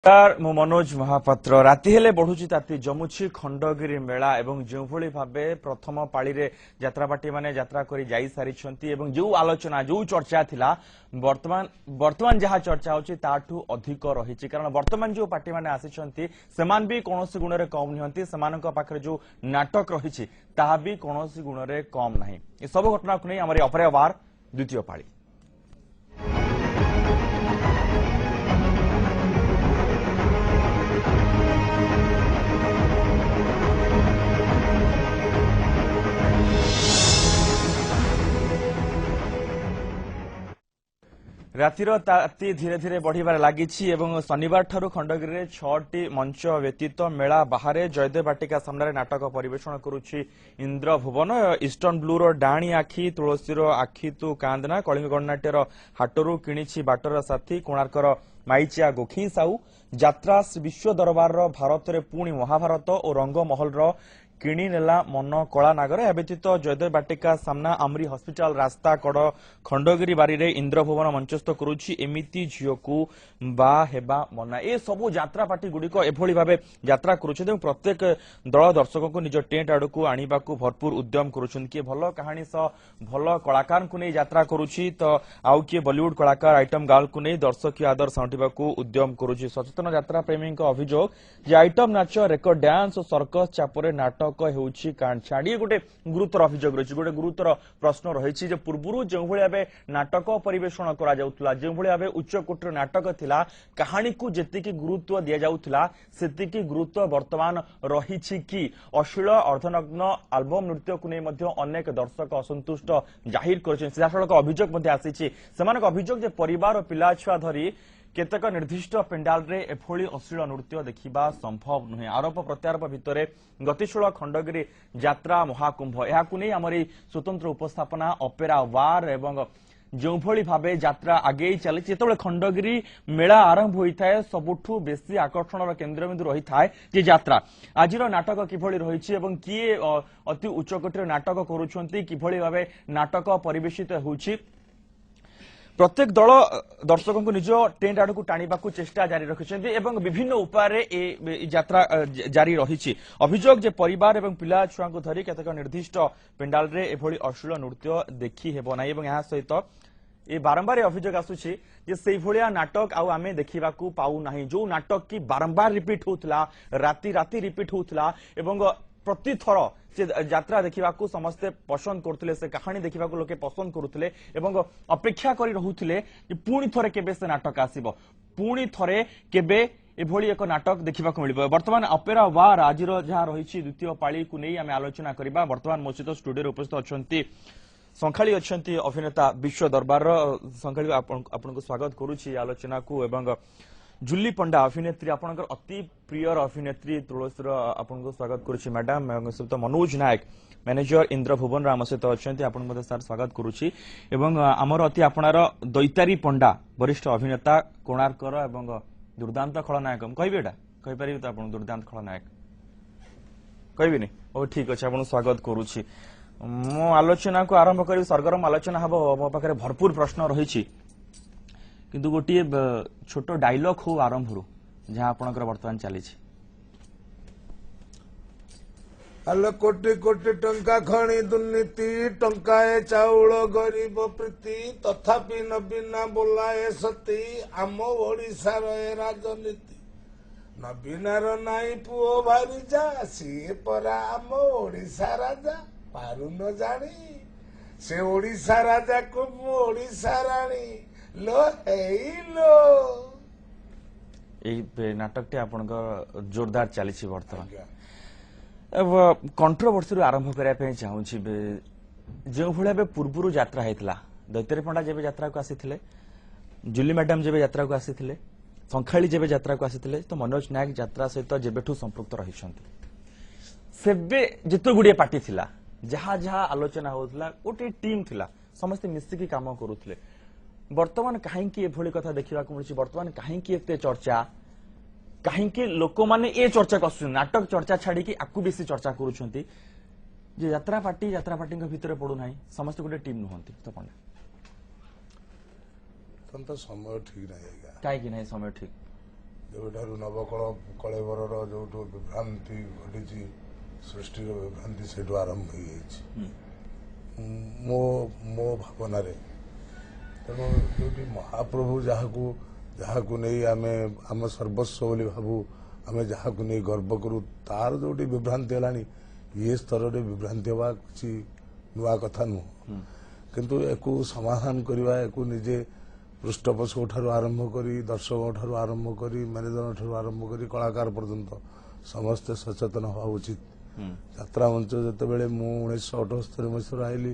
मु मनोज महापात्र राति हेले बढ़ुची ताती जमुची खंडगिरी मेला एवं जो भावे प्रथम पाली रे यात्रापाटी माने यात्रा करी जाई सारिछंती एवं जो आलोचना जो चर्चा थिला वर्तमान जहा चर्चा होची ताठू अधिक रहिछि कारण वर्तमान जो पार्टी माने आसिछंती समान भी कोनोसी गुणरे कम निहंती समानक पाखरे जो नाटक रहिछि ताहा भी कोनोसी गुणरे कम नाही ए सब घटना को नै हमर अपरावार द्वितीय पाली रातिर ताती धीरे धीरे बढ़िबार लागिछि एवं शनिवार ठारू खंडगिरी रे 6टी मंच व्यतीत मेला बाहरे जयदेव बाटिका सामने नाटक परिवेषण करुछि इंद्र भुवन ईस्टर्न ब्लू रो डाणी आखि तुलसीर आखि तू कांदना कलिंग गणनाट्यर हाटरू किणिछि बाटर साथी कोणार्कर माइचिया गोखी साउ यात्रा विश्व दरबार भारत रे पुणी महाभारत और रंगमहल रो किणी नेला मन कला नागर या व्यतीत जयदेव बाटिका सामना आमरी हॉस्पिटल रास्ता कड़ खंडगिरी बारी रे इंद्रभुवन मंचस्थ करुछि एमिति झियो को बा हेबा मना ए सबु यात्रा पार्टी गुडिक एभली भाबे यात्रा करुछथि प्रत्येक दल दर्शक को निज टेंट आड़ को आनिबा को भरपूर उद्यम करुछन कि भल कहानी स भल कलाकार को नै यात्रा करुछि तो आउ कि बॉलीवुड कलाकार आइटम गार्ल को नै दर्शक आदर साउंटिबा को उद्यम करुछि सचेतन यात्रा प्रेमी को अभियोग जे आइटम नाच रेकर्ड डांस और सर्कस चापरे नाटक छाड़ी गोटे गुरुतर अभियोग रही गोटे गुरुतर प्रश्न रही पूर्व जो भाव नाटक परिवेषण कर उच्च कोटर नाटक थिला कहानी को जेतिकी गुरुत्व दि जाउथला सेतिकी गुरुत्व वर्तमान रही कि अश्लील अर्धनग्न आल्बम नृत्य को नहीं अनेक दर्शक असंतुष्ट जाहिर कर अभियोग आसी अभियोग परिवार और पिला छुआ धरी केतक निर्दिष्ट पेंडाल रे एभली अश्लील नृत्य देखिबा संभव नुहे आरोप प्रत्यारोप भितर गतिशील खंडगिरी यात्रा महाकुंभ याकु नै हमर स्वतंत्र उपस्थापना अपेरा वार एवं जो भली भावे यात्रा आगे चली जेतबेले खंडगिरी मेला आरंभ होइथाय सबुठु बेसी आकर्षणर केन्द्रबिंदु रही थाए जे यात्रा आजिर नाटक किभली रहिछि एवं किए अति उच्चकोटीर नाटक करूछंती किभली भावे नाटक परिवेशित होउछि प्रत्येक दल दर्शकों को निज टेंट आड़ को टाणिबा चेष्टा जारी रखिछन्ती एवं विभिन्न उपाय यात्रा जारी रही अभियोग जे परिवार एवं पिला छुआ को धरी केतक निर्दिष्ट पेंडाल रे एभली अश्लील नृत्य देखि हेबो नै एवं यहाँ सहित ये बारंबार अभियोग आसुछि जे सेई भलिया नाटक आउ आमे देखिबा को पाउ नाही जो नाटक की बारंबार रिपीट होतला राति राति रिपीट होतला एवं प्रति थर से यात्रा देखा समस्ते पसंद करते से कहानी देखा लोके पसंद करुले एवं अपेक्षा करी रहुथिले पुणी थरे केबे से नाटक आसीबो पुणी थरे केबे एभली एक नाटक देखा मिल बर्तमान अपेरा वार आज जहाँ रही द्वितीय पाली को नहीं आम आलोचना करबा बर्तमान मो सहित स्टूडियो उपस्थित अच्छा संखाली अच्छा अभिनेता विश्व दरबार संखाली आपन स्वागत करुच्ची आलोचना को एवं जुली पंडा अभिनेत्री आपनकर अति प्रिय अभिनेत्री तुलसीर आपन स्वागत करुच्ची मैडम सहित मनोज नायक मैनेजर इंद्र भुवन राम सहित अच्छा आपन सार स्वागत करुच्ची एवं आमर अति आपणार दैतारी पंडा वरिष्ठ अभिनेता कोणार्कर एवं दुर्दांत खलनायक कहबे एटा कहि परिबे त आपन दुर्दांत खलनायक कहबिनी ओ ठीक अछि आपन स्वागत करुच्ची मो आलोचना को आरंभ करी सरगरम आलोचना हबो मो पाखरे भरपूर प्रश्न रहिछि किंतु गोटे छोट डायलॉग हो आरंभ रू जहाँ आपनकर वर्तमान चली आलो कोटी कोटी टंका खणी दुर्नीति टंकाए चाउल गरीब प्रीति तथापि नबीना बोलाए सती आम ओडिशार राजनीति नबीनार नाई पुओ भारीजा सी परा आम ओडिशा राजा पारु न जानी से ओडिशा राजा को ओडिशा रानी लो हेलो ए नाटक आपनकर जोरदार चली बर्तमान कंट्रोवर्सी आरंभ करने चाहूँगी जो भाई पूर्व यात्रा होता दैतारी पंडा जब यात्रा को आसी जुली मैडम जब यात्रा को आसी संखाली जब यात्रा को आसी तो मनोज नायक यात्रा सहित जेबेठू संपृक्त रही जिते गुड़िए पार्टी थिला जहाँ जहाँ आलोचना होता गोटे टीम थिला समस्ते मिसिकी काम करुले वर्तमान कहीं कथा देखा मिली वर्तमान कहीं चर्चा कहीं लोक मैंने ये चर्चा को नाटक चर्चा छाड़ी आपको बेसी चर्चा करुँच यात्रा पार्टी भितर पड़ूना समस्त गोटे टीम नुहति तो पंडा समय ठीक नहीं कहीं समय ठीक ଯେଉଁଠାରୁ କଳେବରର ଯେଉଁଠୁ ବିଭ୍ରାନ୍ତି ଘଟିଛି, ସୃଷ୍ଟିର ବିଭ୍ରାନ୍ତି ସେଇଠୁ ଆରମ୍ଭ ହୋଇଯାଇଛି ମୋ ଭାବନାରେ। ତେଣୁ ଯେଉଁଠି ମହାପ୍ରଭୁ ଯାହାକୁ ନେଇ ଆମେ ଆମ ସର୍ବସ୍ୱ ବୋଲି ଭାବୁ, ଆମେ ଯାହାକୁ ନେଇ ଗର୍ବ କରୁ, ତାର ଯେଉଁଠି ବିଭ୍ରାନ୍ତି ହେଲାଣି, ଇଏ ସ୍ତରରେ ବିଭ୍ରାନ୍ତି ହେବା କିଛି ନୂଆ କଥା ନୁହଁ। କିନ୍ତୁ ଏକୁ ସମାଧାନ କରିବା, ଏକୁ ନିଜେ ପୃଷ୍ଠପୋଷକଠାରୁ ଆରମ୍ଭ କରି, ଦର୍ଶକଙ୍କ ଠାରୁ ଆରମ୍ଭ କରି, ମ୍ୟାନେଜରଙ୍କ ଠାରୁ ଆରମ୍ଭ କରି କଳାକାର ପର୍ଯ୍ୟନ୍ତ ସମସ୍ତେ ସଚେତନ ହେବା ଉଚିତ। ଯାତ୍ରା ମଞ୍ଚ ଯେତେବେଳେ ମୁଁ 1978 ମସିହାରେ ଆଇଲି,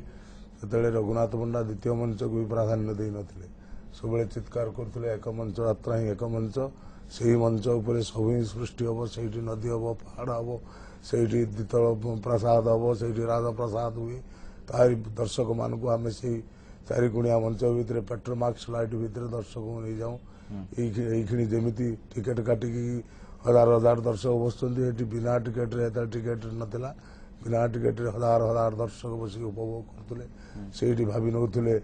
ସେତେବେଳେ ରଘୁନାଥ ପଣ୍ଡା ଦ୍ୱିତୀୟ ମଞ୍ଚକୁ ବି ପ୍ରାଧାନ୍ୟ ଦେଇନଥିଲେ। ସବୁବେଳେ ଚିତ୍କାର କରୁଥିଲେ ଏକ ମଞ୍ଚ, ଯାତ୍ରା ହିଁ ଏକ ମଞ୍ଚ, ସେହି ମଞ୍ଚ ଉପରେ ସବୁ ହିଁ ସୃଷ୍ଟି ହେବ, ସେଇଠି ନଦୀ ହେବ, ପାହାଡ଼ ହେବ, ସେଇଠି ଦ୍ୱିତଳ ପ୍ରାସାଦ ହେବ, ସେଇଠି ରାଜପ୍ରାସାଦ ହୁଏ। ତାରି ଦର୍ଶକମାନଙ୍କୁ ଆମେ ସେଇ ଚାରିକୋଣିଆ ମଞ୍ଚ ଭିତରେ ପେଟ୍ରୋମାକ୍ସ ଲାଇଟ୍ ଭିତରେ ଦର୍ଶକଙ୍କୁ ନେଇଯାଉ। ଏଇଖିଣି ଯେମିତି ଟିକେଟ କାଟିକି ହଜାର ହଜାର ଦର୍ଶକ ବସୁଛନ୍ତି, ଏଠି ବିନା ଟିକେଟରେ, ଏତେ ଟିକେଟ ନଥିଲା, ବିନା ଟିକେଟରେ ହଜାର ହଜାର ଦର୍ଶକ ବସିକି ଉପଭୋଗ କରୁଥିଲେ। ସେଇଠି ଭାବି ନେଉଥିଲେ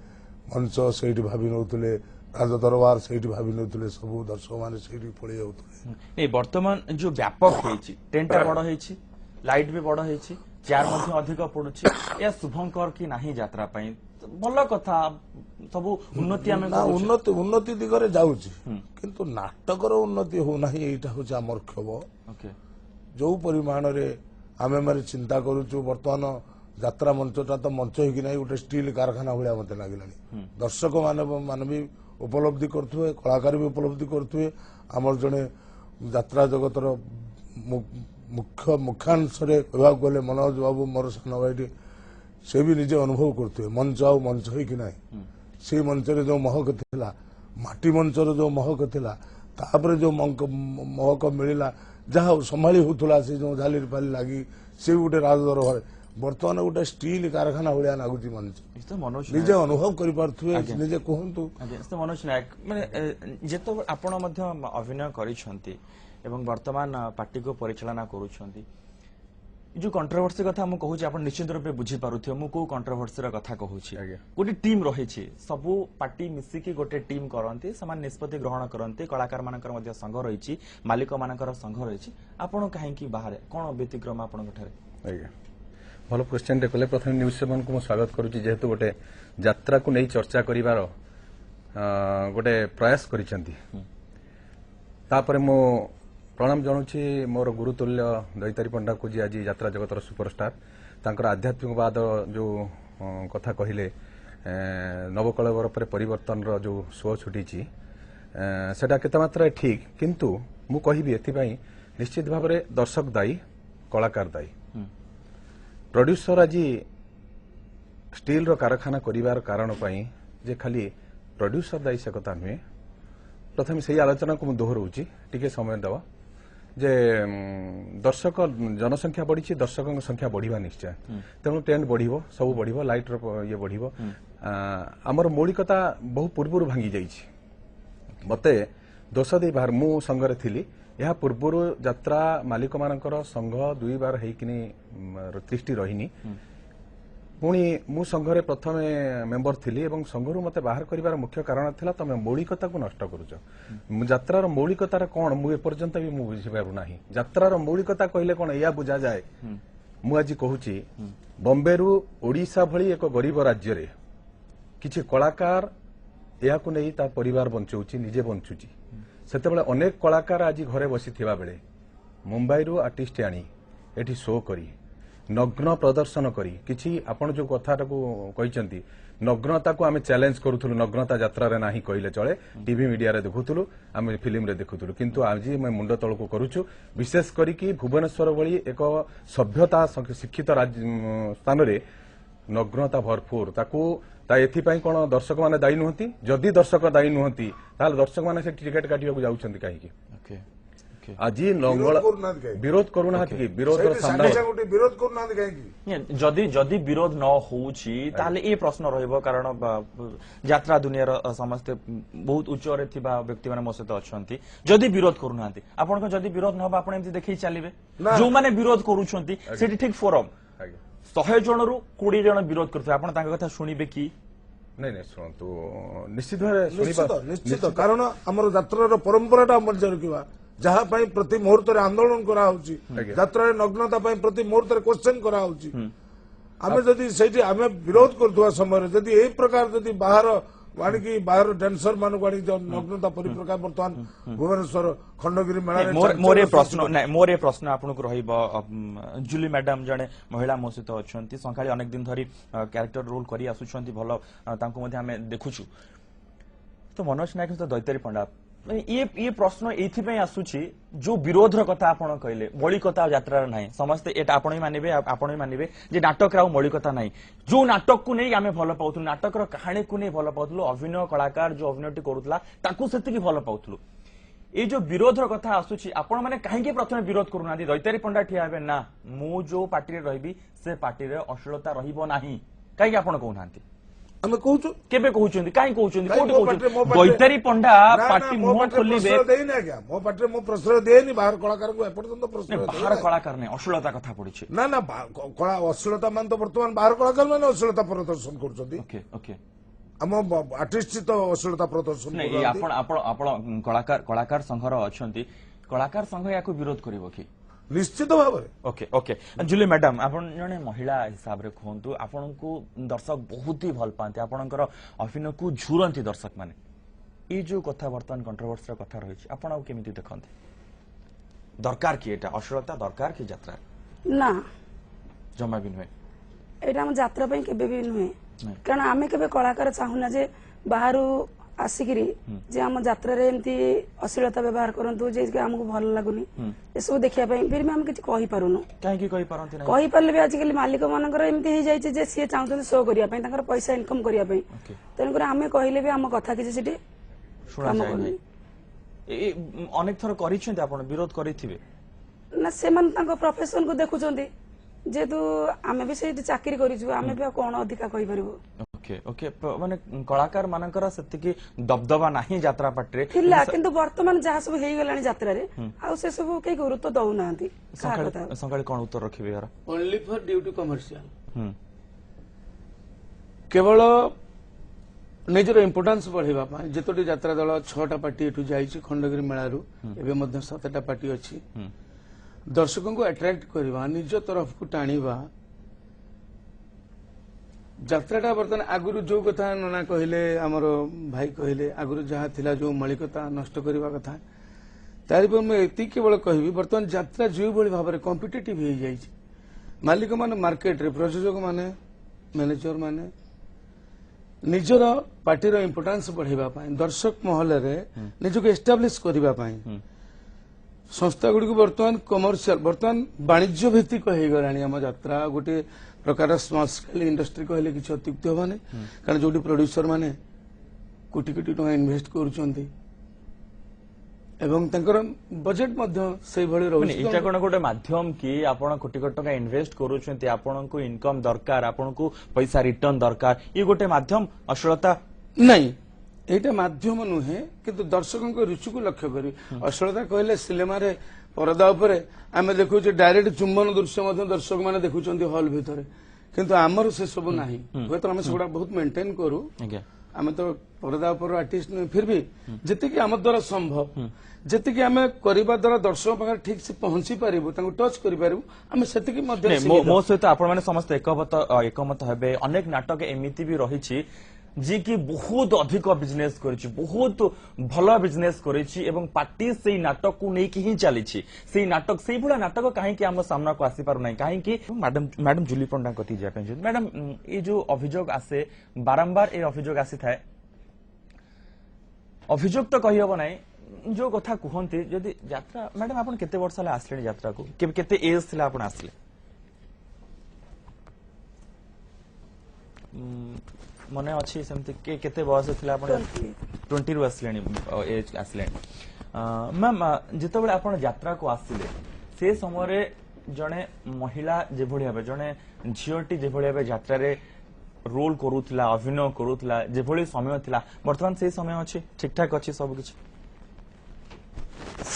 ମଞ୍ଚ, ସେଇଠି ଭାବି ନେଉଥିଲେ ରାଜଦରବାର, ସେଇଠି ଭାବି ନେଉଥିଲେ ସବୁ ଦର୍ଶକମାନେ ସେଇଠି ପଳେଇ ଯାଉଥିଲେ। ବର୍ତ୍ତମାନ ଯୋଉ ବ୍ୟାପକ ହେଇଛି, ଟେଣ୍ଟଟା ବଡ ହେଇଛି, ଲାଇଟ୍ ବି ବଡ ହେଇଛି, ଚେୟାର ମଧ୍ୟ ଅଧିକ ପଡୁଛି, ଏହା ଶୁଭଙ୍କର କି ନାହିଁ ଯାତ୍ରା ପାଇଁ? ଭଲ କଥା, ସବୁ ଉନ୍ନତି ଆମେ ଉନ୍ନତି ଦିଗରେ ଯାଉଛି, କିନ୍ତୁ ନାଟକର ଉନ୍ନତି ହଉନାହିଁ। ଏଇଟା ହଉଛି ଆମର କ୍ଷୋଭ। ଯୋଉ ପରିମାଣରେ ଆମେ ମାନେ ଚିନ୍ତା କରୁଛୁ, ବର୍ତ୍ତମାନ ଯାତ୍ରା ମଞ୍ଚଟା ତ ମଞ୍ଚ ହେଇକି ନାହିଁ, ଗୋଟେ ଷ୍ଟିଲ କାରଖାନା ଭଳିଆ ମତେ ଲାଗିଲାଣି। ଦର୍ଶକ ମାନେ ବି ଉପଲବ୍ଧି କରୁଥିବେ, କଳାକାର ବି ଉପଲବ୍ଧି କରୁଥିବେ। ଆମର ଜଣେ ଯାତ୍ରା ଜଗତର ମୁଖ୍ୟାଂଶରେ କହିବାକୁ ଗଲେ ମନୋଜ ବାବୁ, ମୋର ସାନ ଭାଇଟି, ସେ ବି ନିଜେ ଅନୁଭବ କରୁଥିବେ ମଞ୍ଚ ଆଉ ମଞ୍ଚ ହେଇକି ନାହିଁ। ସେଇ ମଞ୍ଚରେ ଯୋଉ ମହକ ଥିଲା, ମାଟି ମଞ୍ଚର ଯୋଉ ମହକ ଥିଲା, ତାପରେ ଯୋଉ ମହକ ମିଳିଲା, ଯାହା ସମ୍ଭାଳି ହଉଥିଲା, ସେ ଯୋଉ ଝାଲିରି ଫାଲି ଲାଗି, ସେ ଗୋଟେ ରାଜଦରବାର, ବର୍ତ୍ତମାନ ଗୋଟେ ଷ୍ଟିଲ କାରଖାନା ଭଳିଆ ଲାଗୁଛି ମଞ୍ଚ। ନିଜେ ଅନୁଭବ କରିପାରୁଥିବେ, ନିଜେ କୁହନ୍ତୁ। ମନୋଜ ନାୟକ, ମାନେ ଯେତେବେଳେ ଆପଣ ମଧ୍ୟ ଅଭିନୟ କରିଛନ୍ତି ଏବଂ ବର୍ତ୍ତମାନ ପାର୍ଟିକୁ ପରିଚାଳନା କରୁଛନ୍ତି, जो कंट्रोवर्सी कथा मु कहूँ आप निश्चित रूप से बुझीपारे मु कौ कंट्रोवर्सी कथा कहूँ गोटे टीम रही सबू पार्टी मिसिकी गोटे टीम करती से निष्पत्ति ग्रहण करती कलाकार मान संघ रही मालिक मान संघ रही आपड़ कहीं बाहर कौन व्यतिक्रम आपण भल क्वेश्चन टे कले प्रथम न्यूज सेवन को स्वागत करुच्ची जेहेतु गोटे यात्रा को नहीं चर्चा करिवार गोटे प्रयास करिसेंती तापरे मो प्रणाम जनाऊँगी मोर गुरुतुल्य दैतारी पंडा को जी आज यात्रा जगतर सुपरस्टार तांकर आध्यात्मिकवाद जो कथा कहले नवकलेवर पर परिवर्तन रो जो शो छुटी सेटा केते मात्रा ठीक किंतु मु कहिबी एथिपाई निश्चित भाव में दर्शक दायी कलाकार दायी प्रोड्यूसर आज स्टील रो कारखाना करिवार कारण पाई जे खाली प्रोड्यूसर दायी से कथा नुहे प्रथम से आलोचना को दोहराऊँगी टिके समय दवा जे दर्शक जनसंख्या बढ़ी दर्शकों संख्या बढ़िया निश्चय तेणु टेंट बढ़िबो सब बढ़िबो लाइट रो ये बढ़िबो आमर मौलिकता बहु पूर्व भांगी जाइछि मते दोष दे बाहर मु संघरे थिली या पूर्व यात्रा मालिक मानकर संघ दुई बार हेकिनी त्रिष्टि रहिनी पुणी मु संघरे प्रथम मेंबर थिली एवं संघरु मते बाहर करिवार मुख्य कारण थिला तमे मौलिकता को नष्ट करूछ यात्रार मौलिकतार कोन मु एपर्यंत भी मु बुझि पारु नाही यात्रार मौलिकता कहले कोन या बुझा जाए मु आज कहूची बॉम्बे रु ओडिशा भली एक गरीब राज्य रे किछि कलाकार या को नहीं ता परिवार बंचौची निजे बंचुची सेतेबेले अनेक कलाकार आज घरे बसी थिबा बेले मुंबई रु आर्टिस्ट आनी एठी शो करी नग्न प्रदर्शन करी किछि आपण जो कथा को कहिसंती नग्नता को आमे चैलेंज करूथुलु नग्नता यात्रा रे नाही कहिले चले टीवी मीडिया रे देखुथुलु आमे फिल्म रे देखुथुलु किंतु आज मैं मुंड तळ को करूछु विशेष करी कि भुवनेश्वर भली एक सभ्यता शिक्षित स्थान रे नग्नता भरपूर ताकू ता एथिपाई कोन दर्शक माने दायी नुहंती जदि दर्शक दायी नुहंती ताल दर्शक माने से टिकट काटिया को जाउछंती काहे की आज विरोध करूना विरोध विरोध करूना जदि जदि विरोध न होउछि ताले ए प्रश्न रहइबो कारण यात्रा दुनियार समस्त बहुत उच्च रे थिबा व्यक्ति माने मो सहित अछंती जदि विरोध करूनांती आपण को जदि विरोध न होबा आपण एमति देखै चलिबे जो माने विरोध करूछंती सेठी ठीक फोरम 100 जन रु 20 जन विरोध करथि आपण तांका कथा सुनिबे की नहीं नहीं सुनतु निश्चित भाव निश्चित कारण हमर यात्रार परंपराटा मर्ज रखिबा जहाँ ପାଇଁ प्रति मुहूर्त आंदोलन कराउची यात्रा नग्नता ପାଇଁ प्रति मुहूर्त क्वेश्चन कराउची आमे जदि सेठी आमे विरोध करथुवा समय जदि एई प्रकार जदि बाहर वाणिकी बाहर डांसर मान वाणी नग्नता परिप्रकार वर्तमान भुवनेश्वर खंडगिरी मेला मोर ये प्रश्न आपन को रहिबो जुली मैडम जने महिला मो सहित अछंती संखाली अनेक दिन धरी कैरेक्टर रोल करी आसुछंती भलो तांको मध्ये हमें देखुछु तो मनोज नायक तो दैतारी पंडा ये प्रश्न एथि आसुची जो विरोध कथा आपण कहले मौलिकता यात्रा ना समस्ते एटा आपण ही मानवे जे नाटक राउ मौलिकता ना जो नाटक को नहीं आम भल पाऊँ नाटक कहानी को नहीं भल पाऊँ अभिनय कलाकार जो अभिनय करूला ताकू सेतिकी भल पाऊँ ये जो विरोध कथा आसुची आपण माने कहीं प्रथम विरोध करूना दैतारी पंडा ठिया हे ना मु जो पार्टी रही से पार्टी अश्लीलता रहिबो नाही कहीं आपण कहूना आमे कहूछु केबे कहउछन्ती काई कहउछन्ती कोठी कहउछन्ती दैतारी पंडा पार्टी मुह खोलिबे देइना क्या मो पार्टी मो प्रश्न देनी बाहर कलाकार को एपर्यंत प्रश्न बाहर कलाकार ने अश्लीलता कथा पड़िछि ना ना कला अश्लीलता मान तो वर्तमान बाहर कलाकार माने अश्लीलता प्रदर्शन करछन्ती ओके ओके हम आर्टिस्ट तो अश्लीलता प्रदर्शन नहीं आपण आपण आपण कलाकार संघर अछन्ती कलाकार संघ याको विरोध करिवो कि निश्चित भाव में ओके ओके जुली मैडम आपण जने महिला हिसाब रे कहंतु आपण को दर्शक बहुत ही भल पाते आपणकर अभिनय को झुरंती दर्शक माने ये जो कथा वर्तमान कंट्रोवर्सी कथा रही आपण केमिति देखंते दरकार की एटा अश्लीलता दरकार की यात्रा ना जमा भी नुहे एटा हम यात्रा पे केबे भी नुहे कारण आमे केबे कलाकार चाहुना जे बाहरु आसिकिरी जे हम यात्रा रे एमती अश्लीलता व्यवहार करंतु जे हमको भल लागुनी ए सब देखिया पई फिर में हम किछ कहि पारुनु काहे की कहि पारंती नै कहि परले भी आजिकली मालिक मानकर एमती हे जाय जे सी चाहउछन शो करिया पई ताकर पैसा इनकम करिया पई तन कर आमे कहिले भी हम कथा किछ सिटी सुना जाय ए अनेक थर करिछन्ते आपण विरोध करिथिबे ना से मन ताको प्रोफेशन को देखुछन्ती जेतु आमे भी से चाकरी करिछु आमे भी कोन अधिका कहि परबो ओके ओके माने कलाकार मानकर सेतिकी दबदबा नाही यात्रा पाटरे थिला किंतु वर्तमान जहा सब हेई गलानी यात्रा रे आ से सब के गुरुत्व दउ नांती संकाली कोन उत्तर रखिबे यार only for due to commercial केवल निजर इंपोर्टेंस बढ़ेबा पा जेतोटी यात्रा दल 6टा पार्टी एठु जाईछि खंडगिरी मेलारू एबे मध्ये 7टा पार्टी अछि दर्शकों को अट्रैक्ट करवा निज तरफ को टाणीबा यात्राटा बर्तमान आगुरु जो कथा नना कहले आमर भाई कहले आगुरु जहाँ थिला जो मौलिकता नष्ट करवा कथा तारि पर मैं एति केवल कहबी बर्तमान यात्रा जो भली भाबरे कॉम्पिटिटिव हो जाई मालिक माने मार्केट रे प्रयोजक माने मैनेजर माने निजर पार्टीर इंपोर्टेंस बढ़ेबा पाई दर्शक महल रे निजको एस्टाब्लिश करबा पाई संस्था गुड़ी बर्तमान कमर्शियल बर्तमान वाणिज्य भित्तिक हो गलानी आम यात्रा गोटे प्रकार स्मॉल स्केल इंडस्ट्री कहले किसी अत्युक्ति हबानी कारण जो प्रोड्यूसर माने कोटी कोटी टका इन्वेस्ट करूछंती एवं तंकर बजेट मध्ये सेही भली रहउछि एटा कोन गोटे माध्यम की आपण कोटी कोटी टका इन्वेस्ट करूछंती आपण को इनकम दरकार आपण को पैसा रिटर्न दरकार ये गोटे माध्यम अश्लीलता नहीं एटा माध्यम नुहे किंतु दर्शकों को रुचि को लक्ष्य करी अश्लीलता कहले सिनेमा रे परदा उपरे आमे देखु जे डायरेक्ट चुंबन दृश्य मध्ये दर्शक माने देखुचंती हॉल भितरे किंतु आमर से सब नाही होय तो हम सेगुडा बहुत मेंटेन करू आमे तो परदा उपर आर्टिस्ट नहीं फिर भी जति कि आम द्वारा संभव जति कि आमे करिबा द्वारा दर्शक पाखर ठीक से पहुंची पारिबो तांको टच करि पारिबो आमे सेति कि मध्ये मो सहित आपण माने समस्त एकमत हेबे अनेक नाटक एमिति भी रहिछि जी की बहुत अधिक बिजनेस करिछि बहुत भलो बिजनेस करिछि एवं पार्टी से नाटक को नहीं ही चली से नाटक से भला नाटक कहीं कि हम सामना को आसी पार नहीं कहीं कि मैडम जुली पंडा कति जा पे मैडम ये जो अभियोग आसे बारंबार ये अभियोग आसी थाए अभियोग तो कहि हबो नहीं जो कथा कहंती जदि यात्रा मैडम आपण केते वर्ष हला आसले यात्रा को केते एज थिला आपण आसले मने अच्छी सेमती केते बयस थिला आपण 20 रु आसलेनी एज आसलेनी मैम जिते बेले आपण यात्रा को आसिले से समय रे जने महिला जे भली हबे जने झियोटी जे भली हबे यात्रा रे रोल करूथला अभिनय करूथला जे भली समय थिला वर्तमान से समय अछि ठीक ठाक अछि सब किछ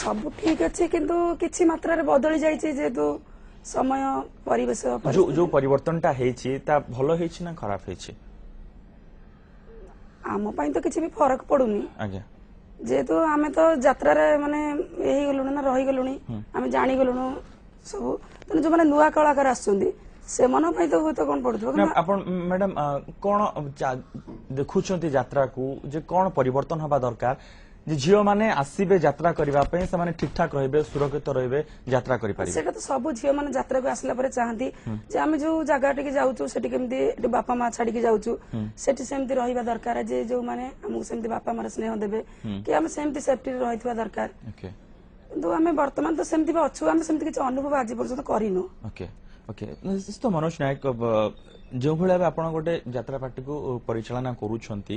सब ठीक अछि किंतु किछि मात्रा रे बदली जाई छै जेतु समय परिवेश जो परिवर्तनटा हेछि ता भलो हेछि ना खराब हेछि आम पाई तो किसी भी फरक पड़ुनी आज्ञा ଯେହେତୁ ଆମେ ତ ଯାତ୍ରାରେ ମାନେ ହେଇଗଲୁଣି ନା ରହିଗଲୁଣି ଆମେ ଜାଣିଗଲୁଣୁ ସବୁ ତେଣୁ ଯୋଉମାନେ ନୂଆ କଳାକାର ଆସୁଛନ୍ତି ସେମାନଙ୍କ ପାଇଁ ତ ହୁଏତ କଣ ପଡୁଥିବ ନା, ଆପଣ ମ୍ୟାଡାମ କଣ ଦେଖୁଛନ୍ତି ଯାତ୍ରାକୁ ଯେ କଣ ପରିବର୍ତ୍ତନ ହବା ଦରକାର ଯେ ଝିଅ ମାନେ ଆସିବେ ଯାତ୍ରା କରିବା ପାଇଁ ସେମାନେ ଠିକ ଠାକ ରହିବେ ସୁରକ୍ଷିତ ରହିବେ ଯାତ୍ରା କରିପାରିବେ? ସେଇଟା ତ ସବୁ ଝିଅ ମାନେ ଯାତ୍ରାକୁ ଆସିଲା ପରେ ଚାହାନ୍ତି ଯେ ଆମେ ଯୋଉ ଜାଗା ଟିକେ ଯାଉଛୁ ସେଠି କେମିତି ଏଠି ବାପା ମା ଛାଡିକି ଯାଉଛୁ ସେଠି ସେମିତି ରହିବା ଦରକାର ଯେ ଯୋଉମାନେ ଆମକୁ ସେମିତି ବାପା ମାର ସ୍ନେହ ଦେବେ କି ଆମେ ସେମିତି ସେଫ୍ଟିରେ ରହିଥିବା ଦରକାର। ଓକେ କିନ୍ତୁ ଆମେ ବର୍ତ୍ତମାନ ତ ସେମିତି ବି ଅଛୁ ଆମେ ସେମିତି କିଛି ଅନୁଭବ ଆଜି ପର୍ଯ୍ୟନ୍ତ କରିନୁ। ଓକେ ଓକେ ନିଶ୍ଚିତ ମନୋଜ ନାୟକ ଯେଉଁଭଳି ଭାବେ ଆପଣ ଗୋଟେ ଯାତ୍ରା ପାର୍ଟିକୁ ପରିଚାଳନା କରୁଛନ୍ତି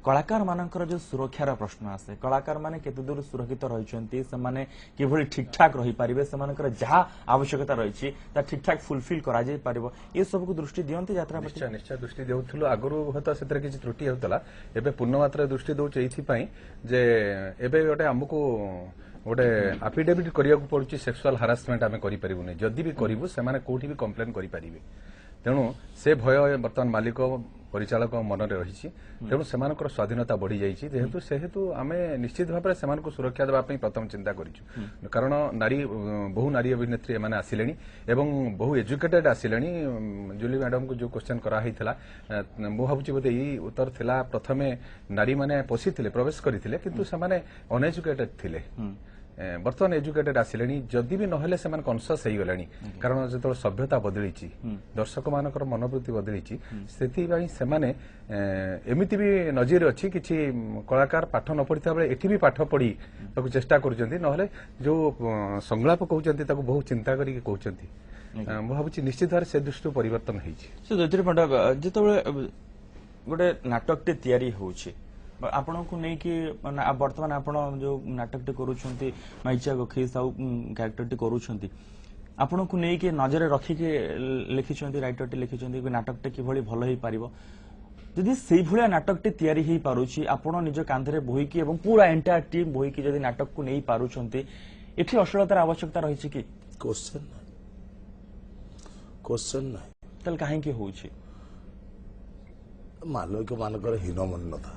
କଳାକାର ମାନଙ୍କର ଯୋଉ ସୁରକ୍ଷାର ପ୍ରଶ୍ନ ଆସେ କଳାକାର ମାନେ କେତେ ଦୂର ସୁରକ୍ଷିତ ରହିଛନ୍ତି ସେମାନେ କିଭଳି ଠିକ ଠାକ ରହିପାରିବେ ସେମାନଙ୍କର ଯାହା ଆବଶ୍ୟକତା ରହିଛି ତା ଠିକ ଠାକ ଫୁଲଫିଲ କରାଯାଇ ପାରିବ ଏ ସବୁକୁ ଦୃଷ୍ଟି ଦିଅନ୍ତି ଯାତ୍ରା ପାର୍ଟି? ନିଶ୍ଚୟ ନିଶ୍ଚୟ ଦୃଷ୍ଟି ଦେଉଥିଲୁ ଆଗରୁ ହୁଏତ ସେଥିରେ କିଛି ତ୍ରୁଟି ହେଉଥିଲା ଏବେ ପୂର୍ଣ୍ଣ ମାତ୍ରାରେ ଦୃଷ୍ଟି ଦେଉଛୁ ଏଇଥିପାଇଁ ଯେ ଏବେ ଗୋଟେ ଆମକୁ ଗୋଟେ ଆଫିଡେଭିଟ୍ କରିବାକୁ ପଡୁଛି ସେକ୍ସୁଆଲ ହାରାସମେଣ୍ଟ ଆମେ କରିପାରିବୁନି ଯଦି ବି କରିବୁ ସେମାନେ କୋଉଠି ବି କମ୍ପ୍ଲେନ କରିପାରିବେ ତେଣୁ ସେ ଭୟ ବର୍ତ୍ତମାନ ମାଲିକ ପରିଚାଳକ ମନରେ ରହିଛି ତେଣୁ ସେମାନଙ୍କର ସ୍ୱାଧୀନତା ବଢି ଯାଇଛି ସେହେତୁ ଆମେ ନିଶ୍ଚିତ ଭାବରେ ସେମାନଙ୍କୁ ସୁରକ୍ଷା ଦେବା ପାଇଁ ପ୍ରଥମ ଚିନ୍ତା କରିଛୁ କାରଣ ବହୁ ନାରୀ ଅଭିନେତ୍ରୀ ଏମାନେ ଆସିଲେଣି ଏବଂ ବହୁ ଏଜୁକେଟେଡ୍ ଆସିଲେଣି ଜୁଲି ମ୍ୟାଡମଙ୍କୁ ଯୋଉ କ୍ୱେଶ୍ଚନ କରାହେଇଥିଲା ମୁଁ ଭାବୁଛି ବୋଧେ ଏଇ ଉତ୍ତର ଥିଲା ପ୍ରଥମେ ନାରୀମାନେ ପଶିଥିଲେ ପ୍ରବେଶ କରିଥିଲେ କିନ୍ତୁ ସେମାନେ ଅନଏଜୁକେଟେଡ୍ ଥିଲେ ବର୍ତ୍ତମାନ ଏଜୁକେଟେଡ୍ ଆସିଲେଣି ଯଦି ବି ନହେଲେ ସେମାନେ କନସିୟସ୍ ହେଇଗଲେଣି କାରଣ ଯେତେବେଳେ ସଭ୍ୟତା ବଦଳିଛି ଦର୍ଶକମାନଙ୍କର ମନୋବୃତ୍ତି ବଦଳିଛି ସେଥିପାଇଁ ସେମାନେ ଏମିତି ବି ନଜିର ଅଛି କିଛି କଳାକାର ପାଠ ନ ପଢିଥିବା ବେଳେ ଏଠି ବି ପାଠ ପଢି ତାକୁ ଚେଷ୍ଟା କରୁଛନ୍ତି ନହେଲେ ଯୋଉ ସଂଳାପ କହୁଛନ୍ତି ତାକୁ ବହୁ ଚିନ୍ତା କରିକି କହୁଛନ୍ତି ମୁଁ ଭାବୁଛି ନିଶ୍ଚିତ ଭାବରେ ସେ ଦୃଷ୍ଟିରୁ ପରିବର୍ତ୍ତନ ହେଇଛି। ଦୈତ୍ରୀ ପଣ୍ଡା ଯେତେବେଳେ ଗୋଟେ ନାଟକଟେ ତିଆରି ହଉଛି ଆପଣଙ୍କୁ ନେଇକି ବର୍ତ୍ତମାନ ଆପଣ ଯୋଉ ନାଟକଟି କରୁଛନ୍ତି ମାଇଚିଆ ଗୋଖେଇ ସାହୁ କ୍ୟାରେକ୍ଟରଟି କରୁଛନ୍ତି ଆପଣଙ୍କୁ ନେଇକି ନଜରରେ ରଖିକି ଲେଖିଛନ୍ତି ରାଇଟରଟି ଲେଖିଛନ୍ତି ନାଟକଟି କିଭଳି ଭଲ ହେଇପାରିବ ଯଦି ସେଇଭଳିଆ ନାଟକଟି ତିଆରି ହେଇପାରୁଛି ଆପଣ ନିଜ କାନ୍ଧରେ ବୋହିକି ଏବଂ ପୁରା ଏଣ୍ଟାୟାର ଟିମ୍ ବୋହିକି ଯଦି ନାଟକକୁ ନେଇ ପାରୁଛନ୍ତି ଏଠି ଅଶ୍ଳୀଳତାର ଆବଶ୍ୟକତା ରହିଛି କି? କ୍ୱେଶ୍ଚନ ନାହିଁ ତାହେଲେ କାହିଁକି ହଉଛି? ମାଲିକ ମାନଙ୍କର ହୀନମନ୍ୟତା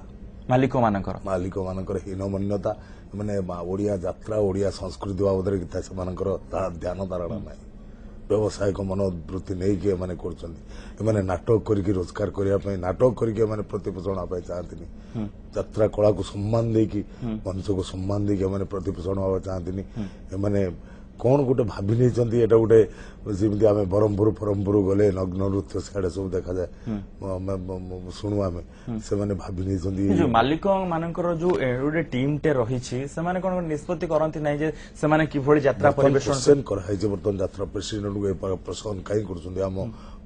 ମାଲିକମାନଙ୍କର ହୀନମନ୍ୟତା ମାନେ ଓଡିଆ ଯାତ୍ରା ଓଡିଆ ସଂସ୍କୃତି ବାବଦରେ ସେମାନଙ୍କର ଧ୍ୟାନ ଧାରଣା ନାହିଁ ବ୍ୟବସାୟିକ ମନୋବୃତ୍ତି ନେଇକି ଏମାନେ କରୁଛନ୍ତି ଏମାନେ ନାଟକ କରିକି ରୋଜଗାର କରିବା ପାଇଁ ନାଟକ କରିକି ଏମାନେ ପ୍ରତିପୋଷଣ ପାଇଁ ଚାହାନ୍ତିନି ଯାତ୍ରା କଳାକୁ ସମ୍ମାନ ଦେଇକି ମଞ୍ଚକୁ ସମ୍ମାନ ଦେଇକି ଏମାନେ ପ୍ରତିପୋଷଣ ହେବା ଚାହାନ୍ତିନି ଏମାନେ କଣ ଗୋଟେ ଭାବି ନେଇଛନ୍ତି ଏଟା ଗୋଟେ ଯେମିତି ଆମେ ବ୍ରହ୍ମପୁର ଗଲେ ନଗ୍ନ ନୃତ୍ୟ ସିଆଡେ ସବୁ ଦେଖାଯାଏ ଶୁଣୁ ଆମେ ସେମାନେ ଭାବି ନେଇଛନ୍ତି ମାଲିକ ମାନଙ୍କର ଯୋଉ ଗୋଟେ ଟିମ୍ ଟେ ରହିଛି ସେମାନେ କଣ ନିଷ୍ପତ୍ତି କରନ୍ତି ନାହିଁ ଯେ ସେମାନେ କିଭଳି ଯାତ୍ରା ପରିବେଷଣ କରାଯାଇଛି ବର୍ତ୍ତମାନ ଯାତ୍ରା ପ୍ରେସିଡେଣ୍ଟକୁ ଏ ପ୍ରସନ୍ନ କାହିଁ କରୁଛନ୍ତି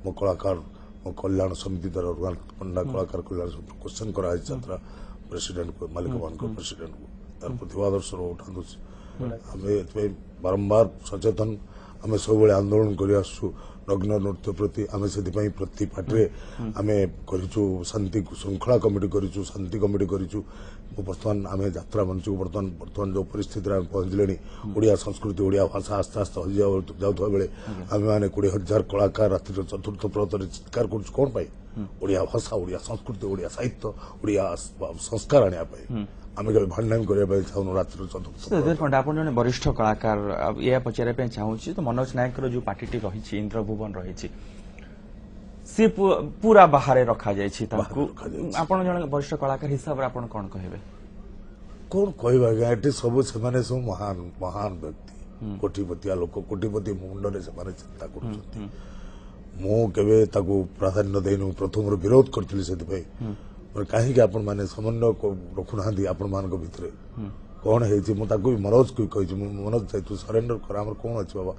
ମୋ କଳାକାର ମୋ କଲ୍ୟାଣ ସମିତି ଦ୍ୱାରା ରୁହାଲ ପଣ୍ଡା କଳାକାର କଲ୍ୟାଣ ସମିତି କ୍ୱେଶ୍ଚନ କରାଯାଇଛି ଯାତ୍ରା ପ୍ରେସିଡେଣ୍ଟକୁ ମାଲିକ ମାନଙ୍କ ପ୍ରେସିଡେଣ୍ଟକୁ ତାର ପ୍ରତିବାଦର୍ଶର ଉଠାନ୍ତୁ ଆମେ ଏଥିପାଇଁ ବାରମ୍ବାର ସଚେତନ ଆମେ ସବୁବେଳେ ଆନ୍ଦୋଳନ କରି ଆସୁଛୁ ନଗ୍ନ ନୃତ୍ୟ ପ୍ରତି ଆମେ ସେଥିପାଇଁ ପ୍ରତି ପାର୍ଟିରେ ଆମେ କରିଛୁ ଶାନ୍ତି ଶୃଙ୍ଖଳା କମିଟି କରିଛୁ ଶାନ୍ତି କମିଟି କରିଛୁ ବର୍ତ୍ତମାନ ଆମେ ଯାତ୍ରା ମଞ୍ଚକୁ ବର୍ତ୍ତମାନ ଯୋଉ ପରିସ୍ଥିତିରେ ଆମେ ପହଞ୍ଚିଲେଣି ଓଡିଆ ସଂସ୍କୃତି ଓଡିଆ ଭାଷା ଆସ୍ତେ ଆସ୍ତେ ହଜି ଯାଉଥିବା ବେଳେ ଆମେମାନେ 20,000 କଳାକାର ରାତ୍ରିର ଚତୁର୍ଥ ପ୍ରହରରେ ଚିତ୍କାର କରୁଛୁ କଣ ପାଇଁ? ଓଡିଆ ଭାଷା ଓଡିଆ ସଂସ୍କୃତି ଓଡିଆ ସାହିତ୍ୟ ଓଡିଆ ସଂସ୍କାର ଆଣିବା ପାଇଁ ଆମେ କେବେ ଭାଣ୍ଡାମି କରିବା ପାଇଁ ଚାହୁଁନୁ ରାତ୍ରିର ଚତୁର୍ଥ। ପଣ୍ଡା ଆପଣ ଜଣେ ବରିଷ୍ଠ କଳାକାର ଏହା ପଚାରିବା ପାଇଁ ଚାହୁଁଛି ତ ମନୋଜ ନାୟକର ଯୋଉ ପାର୍ଟିଟି ରହିଛି ଇନ୍ଦ୍ରଭୁବନ ରହିଛି ସେ ପୁରା ବାହାରେ ରଖାଯାଇଛି ତାଙ୍କୁ ଆପଣ ଜଣେ ବରିଷ୍ଠ କଳାକାର ହିସାବରେ ଆପଣ କଣ କହିବେ? କଣ କହିବା ଆଜ୍ଞା ଏଠି ସେମାନେ ସବୁ ମହାନ ବ୍ୟକ୍ତି କୋଟିପତିଆ ଲୋକ କୋଟିପତି ମୁଣ୍ଡରେ ସେମାନେ ଚିନ୍ତା କରୁଛନ୍ତି ମୁଁ କେବେ ତାକୁ ପ୍ରାଧାନ୍ୟ ଦେଇନୁ ପ୍ରଥମରୁ ବିରୋଧ କରିଥିଲି ସେଥିପାଇଁ କାହିଁକି ଆପଣ ମାନେ ସମନ୍ୱୟ ରଖୁନାହାନ୍ତି ଆପଣ ମାନଙ୍କ ଭିତରେ କଣ ହେଇଛି ମୁଁ ତାକୁ ବି ମନୋଜକୁ କହିଛି ମନୋଜ ତୁ ସରେଣ୍ଡର କର ଆମର କଣ ଅଛି ବାବା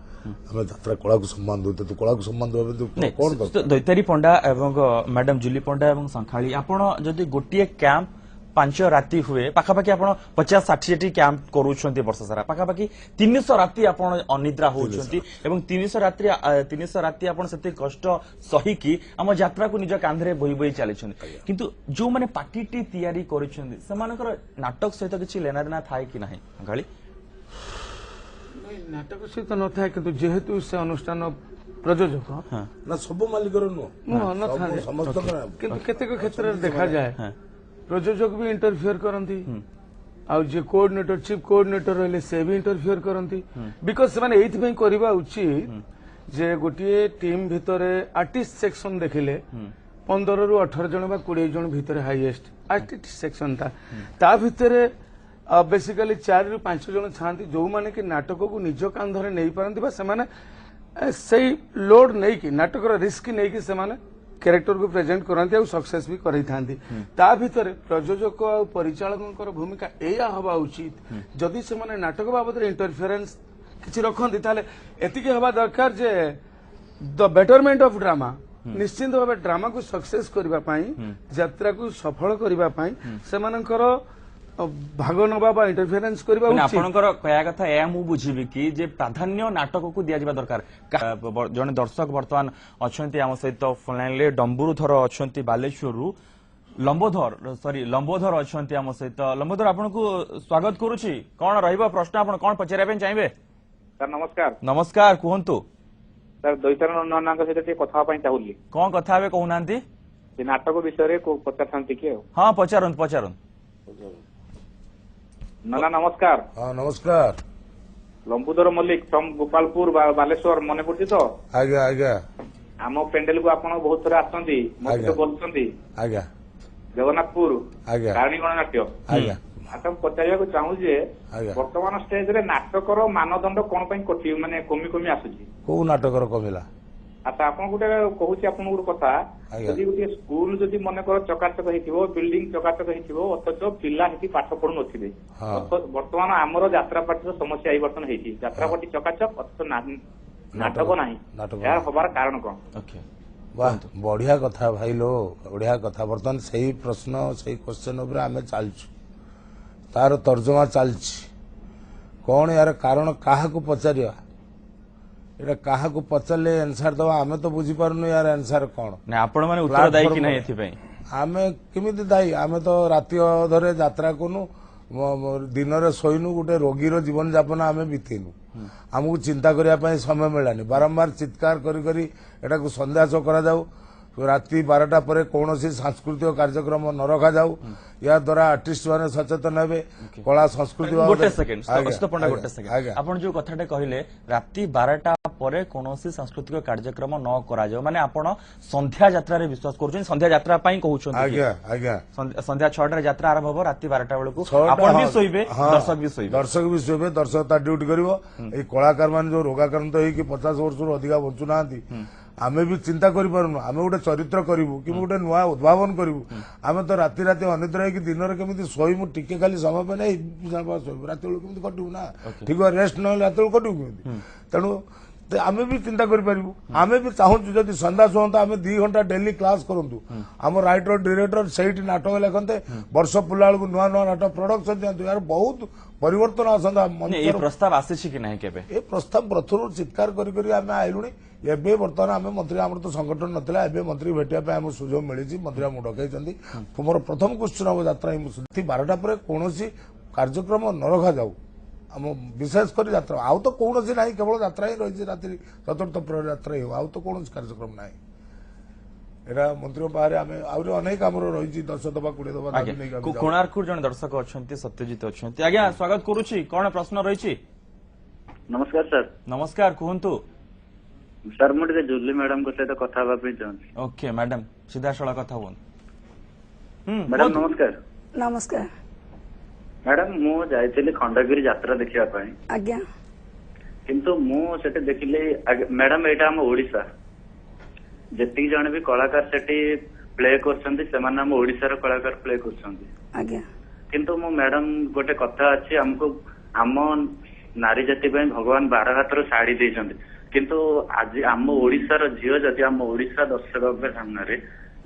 ଆମେ ଯାତ୍ରା କଳାକୁ ସମ୍ମାନ ଦଉଛୁ ତୁ କଳାକୁ ସମ୍ମାନ ଦେବା କଣ ଦୈତାରୀ ପଣ୍ଡା ଏବଂ ମ୍ୟାଡାମ ଜୁଲି ପଣ୍ଡା ଏବଂ ସଂଖାଳି ଆପଣ ଯଦି ଗୋଟିଏ କ୍ୟାମ୍ପ 5 ରାତି ହୁଏ ପାଖାପାଖି ଆପଣ 50-60ଟି କ୍ୟାମ୍ପ କରୁଛନ୍ତି ବର୍ଷ ସାରା ପାଖାପାଖି 300 ରାତି ଆପଣ ଅନିଦ୍ରା ହଉଛନ୍ତି ଏବଂ 300 ରାତି ଆପଣ ସେତିକି କଷ୍ଟ ସହିକି ଆମ ଯାତ୍ରାକୁ ନିଜ କାନ୍ଧରେ ବୋହି ବୋହି ଚାଲିଛନ୍ତି କିନ୍ତୁ ଯୋଉମାନେ ପାର୍ଟିଟି ତିଆରି କରିଛନ୍ତି ସେମାନଙ୍କର ନାଟକ ସହିତ କିଛି ଲେନାଦେନା ଥାଏ କି ନାହିଁ? ନାଟକ ସହିତ ନଥାଏ କିନ୍ତୁ ଯେହେତୁ ସେ ଅନୁଷ୍ଠାନ ପ୍ରଯୋଜକ ନା ସବୁ ମାଲିକର ନୁହଁ କିନ୍ତୁ କେତେକ କ୍ଷେତ୍ରରେ ଦେଖାଯାଏ ପ୍ରଯୋଜକ ବି ଇଣ୍ଟରଫିୟର କରନ୍ତି जे कोऑर्डिनेटर चीफ कोऑर्डिनेटर रहिले से भी इंटरफियर करती बिकॉज से माने एथि पई करबा उचित जे गोटे टीम भितरे आर्टिस्ट सेक्शन देखिले 15 ରୁ 18 जन बा 20 जन भितरे हाईएस्ट आर्टिस्ट सेक्शन ता भितरे बेसिकली 4 ରୁ 5 जन छांती जो माने कि नाटक को निज कांधरे नहीं पारंती बा से माने सही लोड नहीं कि नाटक रिस्क नहीं कि से माने कैरेक्टर को प्रेजेंट करती और सक्सेस भी करई थांती ता भितरे प्रयोजक और परिचालक भूमिका एया हवा उचित जदि से माने नाटक बाबद इंटरफेरेंस किछि रखंती ताले एतिके हवा दरकार जे द बेटरमेंट ऑफ ड्रामा निश्चित भाव ड्रामा को सक्सेस करबा पाई यात्रा को सफल करबा पाई सेमानकर भाग नबा बा इंटरफेरेंस करबा उचित आपनकर कया कथा ए मु बुझिबि कि जे प्राधान्य नाटक को दिया जिबा दरकार जने दर्शक वर्तमान अछंती हम सहित फोन लाइन ले डंबुरुधर अछंती बालेश्वरु लंबोधर अछंती हम सहित लंबोधर आपनको स्वागत करूची कोन रहइबा प्रश्न आपन कोन पचारे पे चाहिबे सर नमस्कार नमस्कार कुहंतु सर दैतर ननांक सहित कथा पाई चाहूली कोन कथा हेबे कहउनांती जे नाटक विषय रे को पचारथांती के हां पचारन नाना नमस्कार हाँ नमस्कार लंबोदर मल्लिक फ्रॉम गोपालपुर बालेश्वर मने पड़ती तो आज्ञा आज्ञा आम पेंडेल को आपण बहुत थोड़ा आसती मत बोलते आज्ञा जगन्नाथपुर आज्ञा कारिणी गणनाट्य आज्ञा ଆପଣ ପଚାରିବାକୁ ଚାହୁଁ ଯେ ଆଜ୍ଞା। ବର୍ତ୍ତମାନ ଷ୍ଟେଜରେ ନାଟକର ମାନଦଣ୍ଡ କଣ ପାଇଁ ମାନେ କମି କମି ଆସୁଛି କୋଉ ନାଟକର କମିଲା ଆଚ୍ଛା ଆପଣ ଗୋଟେ କହୁଛି ଆପଣଙ୍କୁ ଗୋଟେ କଥା ଆଜ୍ଞା। ଯଦି ଗୋଟେ ସ୍କୁଲ ଯଦି ମନେକର ଚକାଚକ ହେଇଥିବ ବିଲ୍ଡିଂ ଚକାଚକ ହେଇଥିବ ଅଥଚ ପିଲା ସେଠି ପାଠ ପଢୁନଥିବେ ହଁ। ବର୍ତ୍ତମାନ ଆମର ଯାତ୍ରାପାଟିର ସମସ୍ୟା ଏଇ ବର୍ତ୍ତମାନ ହେଇଛି ଯାତ୍ରାପାଟି ଚକାଚକ ଅଥଚ ନାଟକ ନାହିଁ ନାଟକ ଏହା ହବାର କାରଣ କଣ ओके वाह बढ़िया कथा भाई लो बढ़िया कथा बर्तमान सही प्रश्न सही क्वेश्चन उपर आम चलचु तार तर्जमा चलछि कौन यार कारण क्या पचारिया एटा क्या पचारे आंसर दवा आम तो बुझी पारुनु यार आंसर कौन ना आपण माने उत्तरदायी कि नाही एथि पई आम केमिति दायी आम तो राति अधरे यात्रा कनु दिन रे शोइनु गोटे रोगीर जीवन यापन आम बीतेनु आमको चिंता करने समय मिलानी बारंबार चित्कार करी एटा को संध्या शो करा जाऊ राति 12टा पर कौन सांस्कृतिक कार्यक्रम न रखा जाऊ या द्वारा आर्टिस्ट माने सचेतन हेबे कला संस्कृति गोटे सेकंड अस्त पंडा गोटे आज्ञा। सेकंड आपण जो कथाटे कहिले राति 12टा परे कोनोसी सांस्कृतिक कार्यक्रम न करा जाओ माने आपण संध्या यात्रा रे विश्वास करूछन संध्या यात्रा पई कहउछन आज्ञा आज्ञा संध्या 6टा रे यात्रा आरंभ हो राति 12टा बेलकू छटा, आपण भी हाँ, सोइबे हाँ, दर्शक भी सोइबे दर्शक भी सोइबे दर्शक ता ड्यूटी करिवो ए कलाकार मान जो रोगाक्रांत होई कि 50 वर्ष रु अधिका बंचु नांती आमे भी चिंता करि पारुनु आमे गोटे चरित्र करिवु कि गोटे नुआ उद्भावन करिवु आमे तो राति राति अनिद्रा कि दिन रे केमिति सोइमु टिके खाली समय पे नै सोइबु राति बेलू केमिति कटिवु ना ठीक है रेस्ट न राति बेलू कटिवु केमिति तेणु आमे भी चिंता करि पारिबु आमे भी चाहूछु जदि संध्या सोहंता आमे 2 घंटा डेली क्लास करंतु हम राइटर डायरेक्टर सेठी नाटक लेखन्ते वर्ष पुलाळ को नुआ नुआ नाटक प्रोडक्शन दियंतु यार बहुत परिवर्तन आसंदा ए प्रस्ताव आसी कि नाही केबे ए प्रस्ताव प्रथुर चित्कार करी करी आमे आइलुनी एबे वर्तमान आमे मंत्री हमर तो संगठन नथिला एबे मंत्री भेटिया पे हम सुजोग मिलिछि मंत्री हम डकैचंदी मोर प्रथम क्वेश्चन अब यात्रा ही मुसि 12टा पर कोनोसी कार्यक्रम न रखा जाऊ हम विशेष कर यात्रा आउ तो कोनोसी नाही केवल यात्रा ही रही रात्रि चतुर्थ प्रहर यात्रा ही आउ तो कोनोसी कार्यक्रम नाही एरा मंत्री बाहर आमे आउरे अनेक हमर रही 10 दबा 20 दबा दाबी नै आगे कोणार्क जन दर्शक अछंती सत्यजित अछंती आज्ञा स्वागत करूची कोन प्रश्न रहिछि नमस्कार सर नमस्कार कुहंतु सर मुझे जुली मैडम को सहित कथा हवा पे चाहूँ ओके मैडम सीधा सळा कथा हुन मैडम नमस्कार नमस्कार मैडम मु जाइଥିଲି खंडगिरी यात्रा देखिया पाई आज्ञा किंतु मु सेटे देखिले मैडम एटा हम ओडिसा जेतिक जण भी कलाकार सेठी प्ले करछंती सेमान हम ओडिसा रो कलाकार प्ले करछंती आज्ञा किंतु मु मैडम गोटे कथा अछि हमको आम नारी जाति पे भगवान 12 हाथ रो साड़ी देछंती किंतु आज आम ओडिशार झील जदि आम ओडिशा दर्शक सामने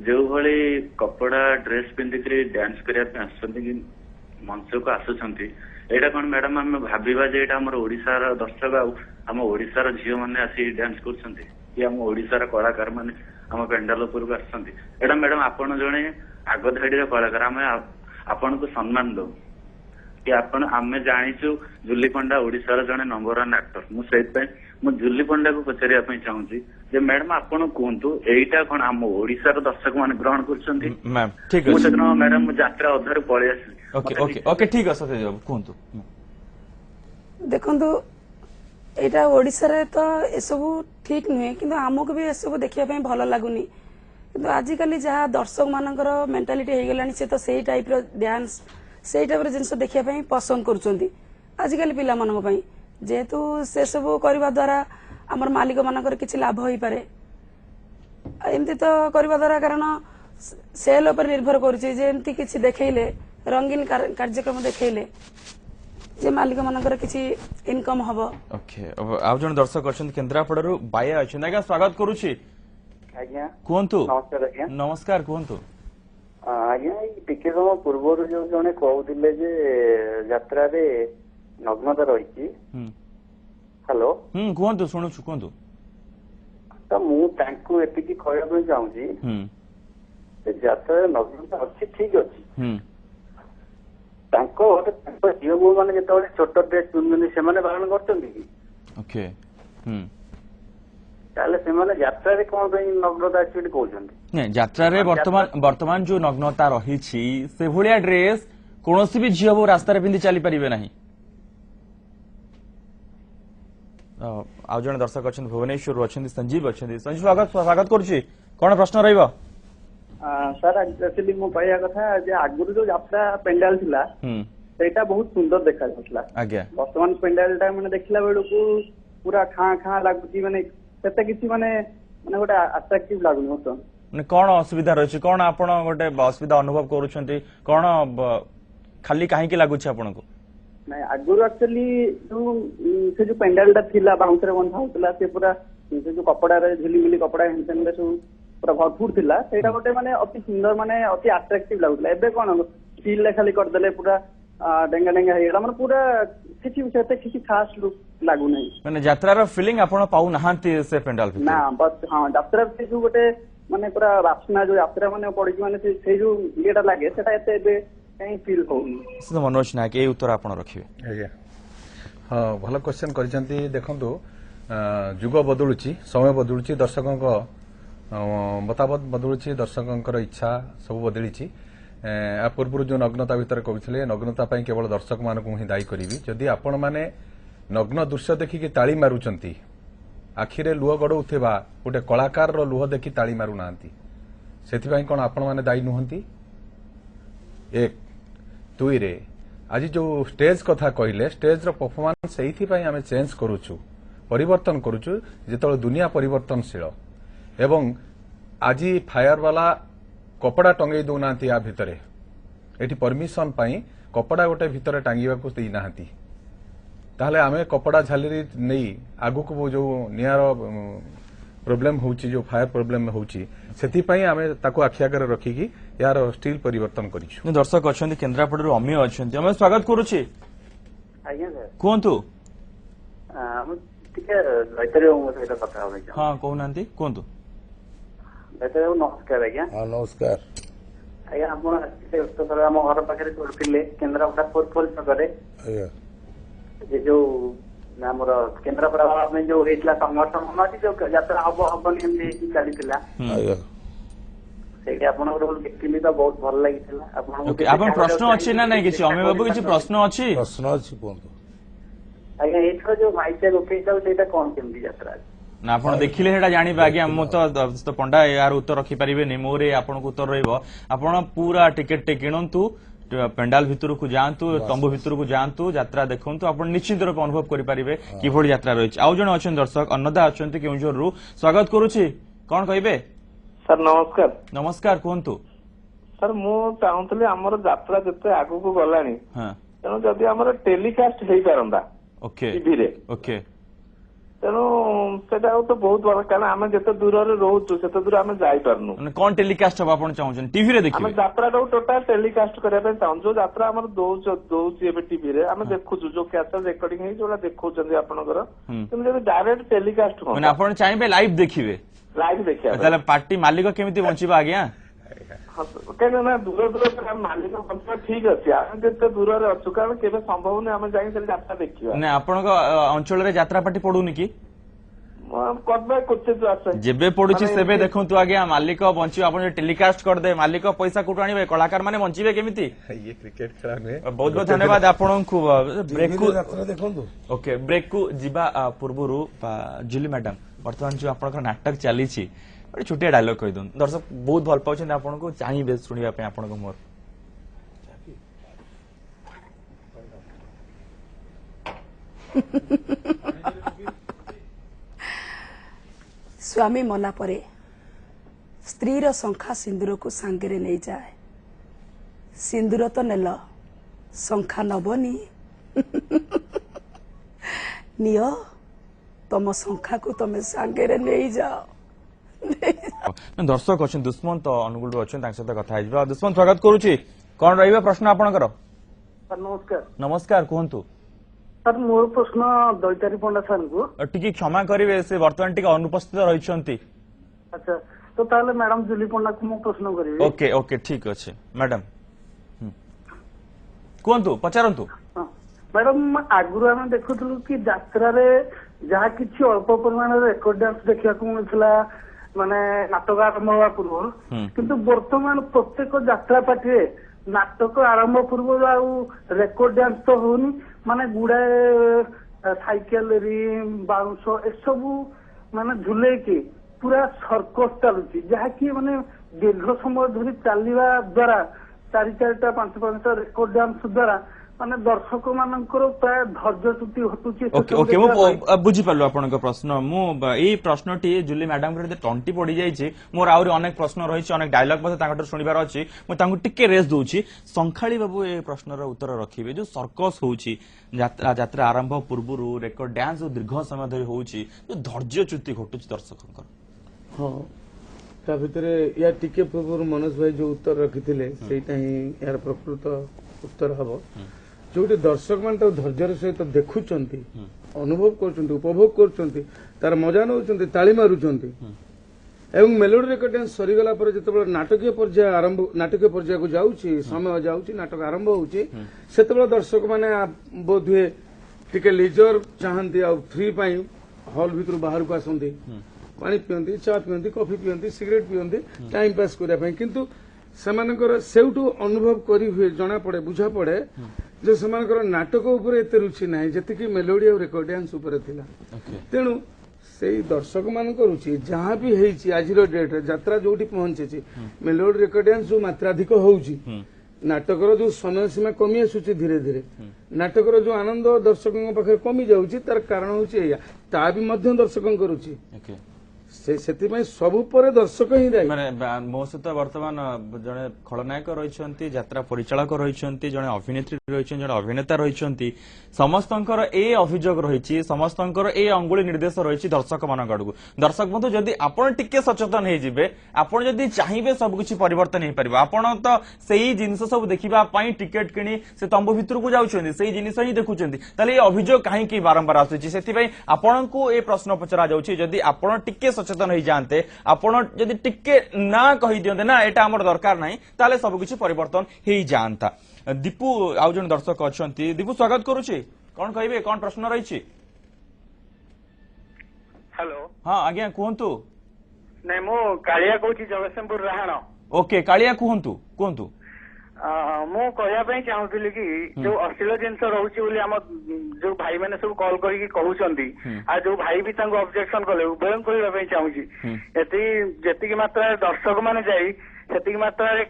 जो भली कपड़ा ड्रेस पिंधिक डांस करने कि मंच को आसुंच एटा कौन मैडम आम भाविबा जे एटा हमर ओडिशार दर्शक आम ओडिशार झील मैंने आसी डांस कर आम ओडिशार कलाकार मैंने आम पेंडाल उपरको आसुंच एटा मैडम आपण जड़े आग धाड़ी कलाकार आम आपण को सम्मान दो कि आपण आमे जानिछु जुली पंडा ओडिशार जने नंबर 1 एक्टर मु सेइतपय मु जुली पंडा को पचारिया पई चाहूची जे मैडम आपण कोंतु एटा कोन आम ओडिशार दर्शक माने ग्रहण करछंती मैम ठीक मु अछि सेदिन मैडम मु यात्रा अधर पळे आसी ओके ओके ओके ठीक अछि सत्यजित बाबू कोंतु देखନ୍ତୁ ଏଇଟା ଓଡ଼ିଶାରେ ତ ଏସବୁ ଠିକ ନୁହେଁ କିନ୍ତୁ ଆମକୁ ବି ଏସବୁ ଦେଖିବା ପାଇଁ ଭଲ ଲାଗୁନି କିନ୍ତୁ ଆଜିକାଲି ଯାହା ଦର୍ଶକ ମାନଙ୍କର ମେଣ୍ଟାଲିଟି ହେଇଗଲାଣି ସେ ତ ସେଇ ଟାଇପର ଡ୍ୟାନ୍ସ ସେଇ ଟାଇପର ଜିନିଷ ଦେଖିବା ପାଇଁ ପସନ୍ଦ କରୁଛନ୍ତି ଆଜିକାଲି ପିଲାମାନଙ୍କ ପାଇଁ ଯେହେତୁ ସେ ସବୁ କରିବା ଦ୍ୱାରା ଆମର ମାଲିକ ମାନଙ୍କର କିଛି ଲାଭ ହେଇପାରେ ଏମିତି ତ କରିବା ଦ୍ୱାରା କାରଣ ସେଲ ଉପରେ ନିର୍ଭର କରୁଛି ଯେ ଏମିତି କିଛି ଦେଖେଇଲେ ରଙ୍ଗୀନ କାର୍ଯ୍ୟକ୍ରମ ଦେଖେଇଲେ जे मालिक मानकर किसी इनकम हबो ओके आउ जन दर्शक अछन केन्द्रापड़ारू बाया अछन आज्ञा स्वागत करूची आज्ञा कुहंतु नमस्कार आज्ञा नमस्कार कुहंतु आज्ञा टिके समय पूर्व जो जने कहउतिले जे यात्रा रे नग्नता रहिची हेलो कुहंतु सुनुछु कुहंतु त मु तांको एतिकी कहया पे चाहूची से यात्रा रे नग्नता अछि ठीक अछि तांको झील बो मैंने जो छोट ड्रेस पिंधुनी से बारण कर ओके यात्रा कौन नग्नता एक्चुअली कहते यात्रा रे वर्तमान जो नग्नता रही से भलिया ड्रेस कौन भी झील बो रास्ता पिंधि चली पारे ना आउ जन दर्शक अच्छा भुवनेश्वर अच्छा संजीव अच्छा संजीव स्वागत करुच्ची कौन प्रश्न रही सर एक्चुअली मो कहया कथा जे आगुरु जो यात्रा पेंडाल थिला सेटा बहुत सुंदर देखा जातला आज्ञा वर्तमान पेंडालटा माने देखला बेलकू पूरा खां खां लागुची माने सेते किछि माने माने गोटे अट्रैक्टिव लागुनी मत माने कोन असुविधा रहिछि कोन आपण गोटे असुविधा अनुभव करूछंती कोन खाली काहे के लागुछि आपण को नै आगुरु एक्चुअली जो से जो पेंडालटा थिला बाउंसरे बंधा होतला से पूरा से जो कपड़ा रे झिलिमिली कपड़ा हेनतेन रे सब पूरा भरपूर थिला सेटा गोटे माने अति सुंदर माने अति अट्रैक्टिव लागुला एबे कोन स्टील ले खाली कर देले पूरा डेंगा डेंगा हेला माने पूरा किछि सेते किछि खास लुक लागु नै माने यात्रा रो फीलिंग आपण पाउ नहांती से पेंडाल भीतर ना बस हां यात्रा से जो गोटे माने पूरा वासना जो यात्रा माने पड़ी माने से जो येटा लागे सेटा एते एबे कहीं फील होउनी से मनोज नायक ए उत्तर आपण रखिबे आज्ञा हां भलो क्वेश्चन करिसंती देखंतु जुग बदलुची समय बदलुची दर्शकक मतामत बदलुची दर्शकंकर इच्छा सब बदली आ पूर्व जो नग्नता भितर कहते नग्नता केवल दर्शक मान ही दायी करी जदि आपण मैंने नग्न दृश्य देखिकी ताली मारुचंती आखिरे लुह गड़ौवा गोटे कलाकार लुह देखी ताली मारुना से कौन आपण मैंने दायी नुहति एक दुई रे आज जो स्टेज कथा कहले स्टेज रो परफॉर्मेंस से आम चेंज करुचु परिवर्तन करुचु जो दुनिया परिवर्तनशील एवं आज फायर वाला कपड़ा टंगे दौना या भितर ये परमिशन पाई कपड़ा गोटे भितर टांगिबा को देना ताहले आमे कपड़ा झाली नहीं आगुक जो निआर प्रोब्लेम होची जो फायर प्रोब्लेम होची सेति पई आमे ताको आखि आगे रखिकी यार स्टील परिवर्तन करिछु दर्शक अछंती केन्द्रापड़ारू अमीय अछंती हम स्वागत करूची आज्ञा सर कोंतु हम टिके गायत्री मो सहित कथा होबै हां कहउनांती कोंतु गायत्री नमस्कार आज्ञा हाँ नमस्कार आज्ञा आपण आते उत्तर हम घर पाखरे करथिले केन्द्रापड़ा फोरफोल छकरे आज्ञा जे जो हमर केन्द्रापड़ा में जो हेतला संघर्ष होनाची जो यात्रा हबो हबनी एमती चलीथिला आज्ञा सेठी आपण रोल देखिली तो बहुत भल लागिथिला आपण ओके आपण प्रश्न अछि ना नै किछि अमे बाबू किछि प्रश्न अछि प्रश्न अछि कोंतु आज्ञा एथरो जो माइचे ऑफिशियल सेटा कोन केमती यात्रा ना आपण देखिले हेडा जानिबा आगे हम तो पंडा यार उत्तर रखि परिबे नै मोरे आपण को उत्तर रहइबो आपण पूरा टिकट टे किणंतु पेंडाल भितर को जातु तंबू भितर को जातु यात्रा देखु आप निश्चित रूप अनुभव करेंगे कि यात्रा रही आउ जन अच्छा दर्शक अन्नदा अच्छा केउझर स्वागत करुच्ची कौन कहे सर नमस्कार नमस्कार कहतु सर मु चाहूली आमर यात्रा जिते आगु को गलानी तेणु जदि आमर टेलीकास्ट हो पारंदा टीवी रे ओके तेणु सेटा तो बहुत बड़ कारण आम जिते दूर रोचु से दूर आम जापरनु कौन टेलीकास्ट हम आप चाहूँ टीवी रे देखिए आम यात्रा टोटाल टेलीकास्ट करने चाहूँ जो यात्रा आम दौची टीवी रे आम देखु जो कैसेट रेकर्डिंग है जो देखुं आपनकर किंतु डायरेक्ट टेलीकास्ट आप चाहिए लाइव देखिए लाइव देखिए पार्टी मालिक केमी बचिबा आज्ञा କାହିଁକି ନା ଦୂର ଦୂର ମାଲିକ ବଞ୍ଚିବା ଠିକ ଅଛି ଆମେ କେତେ ଦୂରରେ ଅଛୁ କାରଣ କେବେ ସମ୍ଭବ ନୁହେଁ ଆମେ ଯାଇ ସେଠି ଯାତ୍ରା ଦେଖିବା ନା ଆପଣଙ୍କ ଅଞ୍ଚଳରେ ଯାତ୍ରା ପାର୍ଟି ପଡୁନି କି କଦବା କୋଚିତ ଆସେ ଯେବେ ପଡୁଛି ସେବେ ଦେଖନ୍ତୁ ଆଜ୍ଞା ମାଲିକ ବଞ୍ଚିବ ଆପଣ ଟେଲିକାଷ୍ଟ କରିଦେବେ ମାଲିକ ପଇସା କୋଉଠୁ ଆଣିବେ କଳାକାର ମାନେ ବଞ୍ଚିବେ କେମିତି ଇଏ କ୍ରିକେଟ ଖେଳ ନୁହେଁ ବହୁତ ବହୁତ ଧନ୍ୟବାଦ ଆପଣଙ୍କୁ ବ୍ରେକ୍ ଯାତ୍ରା ଦେଖନ୍ତୁ ଓକେ ବ୍ରେକ୍ କୁ ଯିବା ପୂର୍ବରୁ ଜୁଲି ମ୍ୟାଡାମ ବର୍ତ୍ତମାନ ଯୋଉ ଆପଣଙ୍କର ନାଟକ ଚାଲିଛି ଗୋଟେ ଛୋଟିଆ ଡାୟଲଗ କହିଦିଅନ୍ତୁ ଦର୍ଶକ ବହୁତ ଭଲ ପାଉଛନ୍ତି ଆପଣଙ୍କୁ ଚାହିଁବେ ଶୁଣିବା ପାଇଁ ଆପଣଙ୍କ ମୋର ସ୍ୱାମୀ ମଲା ପରେ ସ୍ତ୍ରୀର ଶଙ୍ଖା ସିନ୍ଦୁରକୁ ସାଙ୍ଗରେ ନେଇଯାଏ ସିନ୍ଦୁର ତ ନେଲ ଶଙ୍ଖା ନବନି ନିଅ ତମ ଶଙ୍ଖାକୁ ତମେ ସାଙ୍ଗରେ ନେଇଯାଅ ଦର୍ଶକ ଅଛନ୍ତି ଦୁଷ୍ମନ୍ତ ଅନୁଗୁଳ ଅଛନ୍ତି ତାଙ୍କ ସହିତ କଥା ହେଇଯିବା ଦୁଷ୍ମନ୍ତ ସ୍ୱାଗତ କରୁଛି କଣ ରହିବ ପ୍ରଶ୍ନ ଆପଣଙ୍କର ସାର୍ ନମସ୍କାର ନମସ୍କାର କୁହନ୍ତୁ ସାର୍ ମୋର ପ୍ରଶ୍ନ ଦୈତାରୀ ପଣ୍ଡା ସାର୍ଙ୍କୁ ଟିକେ କ୍ଷମା କରିବେ ସେ ବର୍ତ୍ତମାନ ଟିକେ ଅନୁପସ୍ଥିତ ରହିଛନ୍ତି ଆଚ୍ଛା ତ ତାହେଲେ ମ୍ୟାଡାମ ଜୁଲି ପଣ୍ଡାକୁ ମୁଁ ପ୍ରଶ୍ନ କରିବି ଓକେ ଓକେ ଠିକ ଅଛି ମ୍ୟାଡାମ କୁହନ୍ତୁ ପଚାରନ୍ତୁ ମ୍ୟାଡାମ ଆଗରୁ ଆମେ ଦେଖୁଥିଲୁ କି ଯାତ୍ରାରେ ଯାହା କିଛି ଅଳ୍ପ ପରିମାଣରେ ରେକର୍ଡ ଡ୍ୟାନ୍ସ ଦେଖିବାକୁ ମିଳୁଥିଲା ମାନେ ନାଟକ ଆରମ୍ଭ ହେବା ପୂର୍ବରୁ କିନ୍ତୁ ବର୍ତ୍ତମାନ ପ୍ରତ୍ୟେକ ଯାତ୍ରା ପାର୍ଟିରେ ନାଟକ ଆରମ୍ଭ ପୂର୍ବରୁ ଆଉ ରେକର୍ଡ ଡ୍ୟାନ୍ସ ତ ହଉନି ମାନେ ଗୁଡାଏ ସାଇକେଲ ରିମ୍ ବାଉଁଶ ଏସବୁ ମାନେ ଝୁଲେଇକି ପୁରା ସର୍କସ ଚାଲୁଛି ଯାହାକି ମାନେ ଦୀର୍ଘ ସମୟ ଧରି ଚାଲିବା ଦ୍ଵାରା 4-4ଟା 5-5ଟା ରେକର୍ଡ ଡ୍ୟାନ୍ସ ଦ୍ଵାରା ମାନେ ଦର୍ଶକ ମାନଙ୍କର ପ୍ରାୟ ଧୈର୍ଯ୍ୟଚ୍ୟୁତି ଘଟୁଛି ଓକେ ମୁଁ ବୁଝିପାରିଲୁ ଆପଣଙ୍କ ପ୍ରଶ୍ନ ମୁଁ ଏଇ ପ୍ରଶ୍ନଟି ଜୁଲି ମ୍ୟାଡାମଙ୍କର ଯଦି ତଣ୍ଟି ପଡିଯାଇଛି ମୋର ଆହୁରି ଅନେକ ପ୍ରଶ୍ନ ରହିଛି ଅନେକ ଡାୟଲଗ ମଧ୍ୟ ତାଙ୍କଠାରୁ ଶୁଣିବାର ଅଛି ମୁଁ ତାଙ୍କୁ ଟିକେ ରେଷ୍ଟ ଦଉଛି ସଂଖାଳି ବାବୁ ଏ ପ୍ରଶ୍ନର ଉତ୍ତର ରଖିବେ ଯୋଉ ସର୍କସ ହଉଛି ଯାତ୍ରା ଆରମ୍ଭ ପୂର୍ବରୁ ରେକର୍ଡ ଡ୍ୟାନ୍ସ ଦୀର୍ଘ ସମୟ ଧରି ହଉଛି ଯୋଉ ଧୈର୍ଯ୍ୟଚ୍ୟୁତି ଘଟୁଛି ଦର୍ଶକଙ୍କର ହଁ ତା ଭିତରେ ୟା ଟିକେ ପୂର୍ବରୁ ମନୋଜ ଭାଇ ଯୋଉ ଉତ୍ତର ରଖିଥିଲେ ସେଇଟା ହିଁ ଏହାର ପ୍ରକୃତ ଉତ୍ତର ହବ ଯୋଉଠି ଦର୍ଶକ ମାନେ ତାକୁ ଧୈର୍ଯ୍ୟର ସହିତ ଦେଖୁଛନ୍ତି ଅନୁଭବ କରୁଛନ୍ତି ଉପଭୋଗ କରୁଛନ୍ତି ତାର ମଜା ନେଉଛନ୍ତି ତାଳି ମାରୁଛନ୍ତି ଏବଂ ମେଲୋଡି ରେକର୍ଡ ଡ୍ୟାନ୍ସ ସରିଗଲା ପରେ ଯେତେବେଳେ ନାଟକୀୟ ପର୍ଯ୍ୟାୟକୁ ଯାଉଛି ସମୟ ଯାଉଛି ନାଟକ ଆରମ୍ଭ ହଉଛି ସେତେବେଳେ ଦର୍ଶକ ମାନେ ବୋଧହୁଏ ଟିକେ ଲିଜର ଚାହାନ୍ତି ଆଉ ଫ୍ରି ପାଇଁ ହଲ୍ ଭିତରୁ ବାହାରକୁ ଆସନ୍ତି ପାଣି ପିଅନ୍ତି ଚା ପିଅନ୍ତି କଫି ପିଅନ୍ତି ସିଗାରେଟ ପିଅନ୍ତି ଟାଇମ ପାସ୍ କରିବା ପାଇଁ କିନ୍ତୁ ସେମାନଙ୍କର ସେଇଠୁ ଅନୁଭବ କରି ହୁଏ ଜଣା ପଡେ ବୁଝା ପଡେ ଯେ ସେମାନଙ୍କର ନାଟକ ଉପରେ ଏତେ ରୁଚି ନାହିଁ ଯେତିକି ମେଲୋଡି ଆଉ ରେକର୍ଡ ଡ୍ୟାନ୍ସ ଉପରେ ଥିଲା ତେଣୁ ସେଇ ଦର୍ଶକ ମାନଙ୍କ ରୁଚି ଯାହା ବି ହେଇଛି ଆଜିର ଡେଟ୍ରେ ଯାତ୍ରା ଯୋଉଠି ପହଞ୍ଚିଛି ମେଲୋଡି ରେକର୍ଡ ଡ୍ୟାନ୍ସ ଯୋଉ ମାତ୍ରାଧିକ ହଉଛି ନାଟକର ଯୋଉ ସମୟ ସୀମା କମି ଆସୁଛି ଧୀରେ ଧୀରେ ନାଟକର ଯୋଉ ଆନନ୍ଦ ଦର୍ଶକଙ୍କ ପାଖରେ କମି ଯାଉଛି ତାର କାରଣ ହଉଛି ଏଇଆ ତା ବି ମଧ୍ୟ ଦର୍ଶକଙ୍କ ରୁଚି ସେଥିପାଇଁ ସବୁ ପରେ ଦର୍ଶକ ହିଁ ଦାୟୀ ମାନେ ମୋ ସହିତ ବର୍ତ୍ତମାନ ଜଣେ ଖଳନାୟକ ରହିଛନ୍ତି ଯାତ୍ରା ପରିଚାଳକ ରହିଛନ୍ତି ଜଣେ ଅଭିନେତ୍ରୀ ରହିଛନ୍ତି ଜଣେ ଅଭିନେତା ରହିଛନ୍ତି ସମସ୍ତଙ୍କର ଏ ଅଭିଯୋଗ ରହିଛି ସମସ୍ତଙ୍କର ଏ ଅଙ୍ଗୁଳି ନିର୍ଦ୍ଦେଶ ରହିଛି ଦର୍ଶକ ମାନଙ୍କ ଆଡକୁ ଦର୍ଶକ ବନ୍ଧୁ ଯଦି ଆପଣ ଟିକେ ସଚେତନ ହେଇଯିବେ ଆପଣ ଯଦି ଚାହିଁବେ ସବୁକିଛି ପରିବର୍ତ୍ତନ ହେଇପାରିବ ଆପଣ ତ ସେଇ ଜିନିଷ ସବୁ ଦେଖିବା ପାଇଁ ଟିକେଟ କିଣି ସେ ତମ୍ବୁ ଭିତରକୁ ଯାଉଛନ୍ତି ସେଇ ଜିନିଷ ହିଁ ଦେଖୁଛନ୍ତି ତାହେଲେ ଏ ଅଭିଯୋଗ କାହିଁକି ବାରମ୍ବାର ଆସୁଛି ସେଥିପାଇଁ ଆପଣଙ୍କୁ ଏ ପ୍ରଶ୍ନ ପଚରା ଯାଉଛି ଯଦି ଆପଣ ଟିକେ ସଚେତନ ହେଇଯାଆନ୍ତେ ଆପଣ ଯଦି ଟିକେ ନା କହିଦିଅନ୍ତେ ନା ଏଟା ଆମର ଦରକାର ନାହିଁ ତାହେଲେ ସବୁକିଛି ପରିବର୍ତ୍ତନ ହେଇଯାଆନ୍ତା ଦୀପୁ ଆଉ ଜଣେ ଦର୍ଶକ ଅଛନ୍ତି ଦୀପୁ ସ୍ୱାଗତ କରୁଛି କଣ କହିବେ କଣ ପ୍ରଶ୍ନ ରହିଛି ହ୍ୟାଲୋ ହଁ ଆଜ୍ଞା କୁହନ୍ତୁ ନାଇଁ ମୁଁ କାଳିଆ କହୁଛି ଜଗତସିଂହପୁର ରାହାଣ ଓକେ କାଳିଆ କୁହନ୍ତୁ କୁହନ୍ତୁ ମୁଁ କହିବା ପାଇଁ ଚାହୁଁଥିଲି କି ଯୋଉ ଅଶ୍ଳୀଳ ଜିନିଷ ରହୁଛି ବୋଲି ଆମ ଯୋଉ ଭାଇ ମାନେ ସବୁ କଲ୍ କରିକି କହୁଛନ୍ତି ଆଉ ଯୋଉ ଭାଇ ବି ତାଙ୍କୁ ଅବଜେକ୍ସନ କଲେ ଉଭୟଙ୍କୁ କହିବା ପାଇଁ ଚାହୁଁଛି ଯେତିକି ମାତ୍ରାରେ ଦର୍ଶକ ମାନେ ଯାଇ ସେତିକି ମାତ୍ରାରେ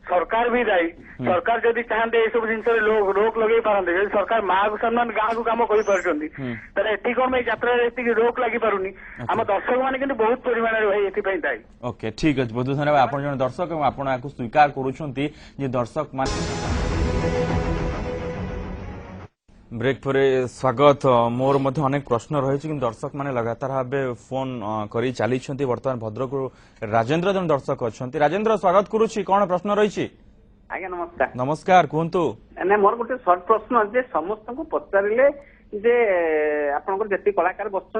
ସରକାର ବି ଦାୟୀ ସରକାର ଯଦି ଚାହାନ୍ତେ ଏସବୁ ଜିନିଷରେ ରୋକ ଲଗେଇ ପାରନ୍ତେ ଯଦି ସରକାର ମାଆକୁ ସମ୍ମାନ ଗାଁକୁ କାମ କରିପାରୁଛନ୍ତି ତାହେଲେ ଏଠି କଣ ପାଇଁ ଯାତ୍ରାରେ ଏତିକି ରୋକ ଲାଗିପାରୁନି ଆମ ଦର୍ଶକ ମାନେ କିନ୍ତୁ ବହୁତ ପରିମାଣରେ ଭାଇ ଏଥିପାଇଁ ଦାୟୀ ଓକେ ଠିକ ଅଛି ବହୁତ ଧନ୍ୟବାଦ ଆପଣ ଜଣେ ଦର୍ଶକ ଏବଂ ଆପଣ ଏହାକୁ ସ୍ୱୀକାର କରୁଛନ୍ତି ଯେ ଦର୍ଶକ ମାନେ ब्रेक पर स्वागत मोर मध्य अनेक प्रश्न रही दर्शक माने लगातार भाव फोन करी चली बर्तमान भद्रक राजेंद्र जन दर्शक अच्छा राजेंद्र स्वागत करुच्ची कौन प्रश्न रही आज्ञा नमस्कार नमस्कार कहतु ना मोर गोटे सर्ट प्रश्न जे समस्त को पचारे जे आपन जी कलाकार बस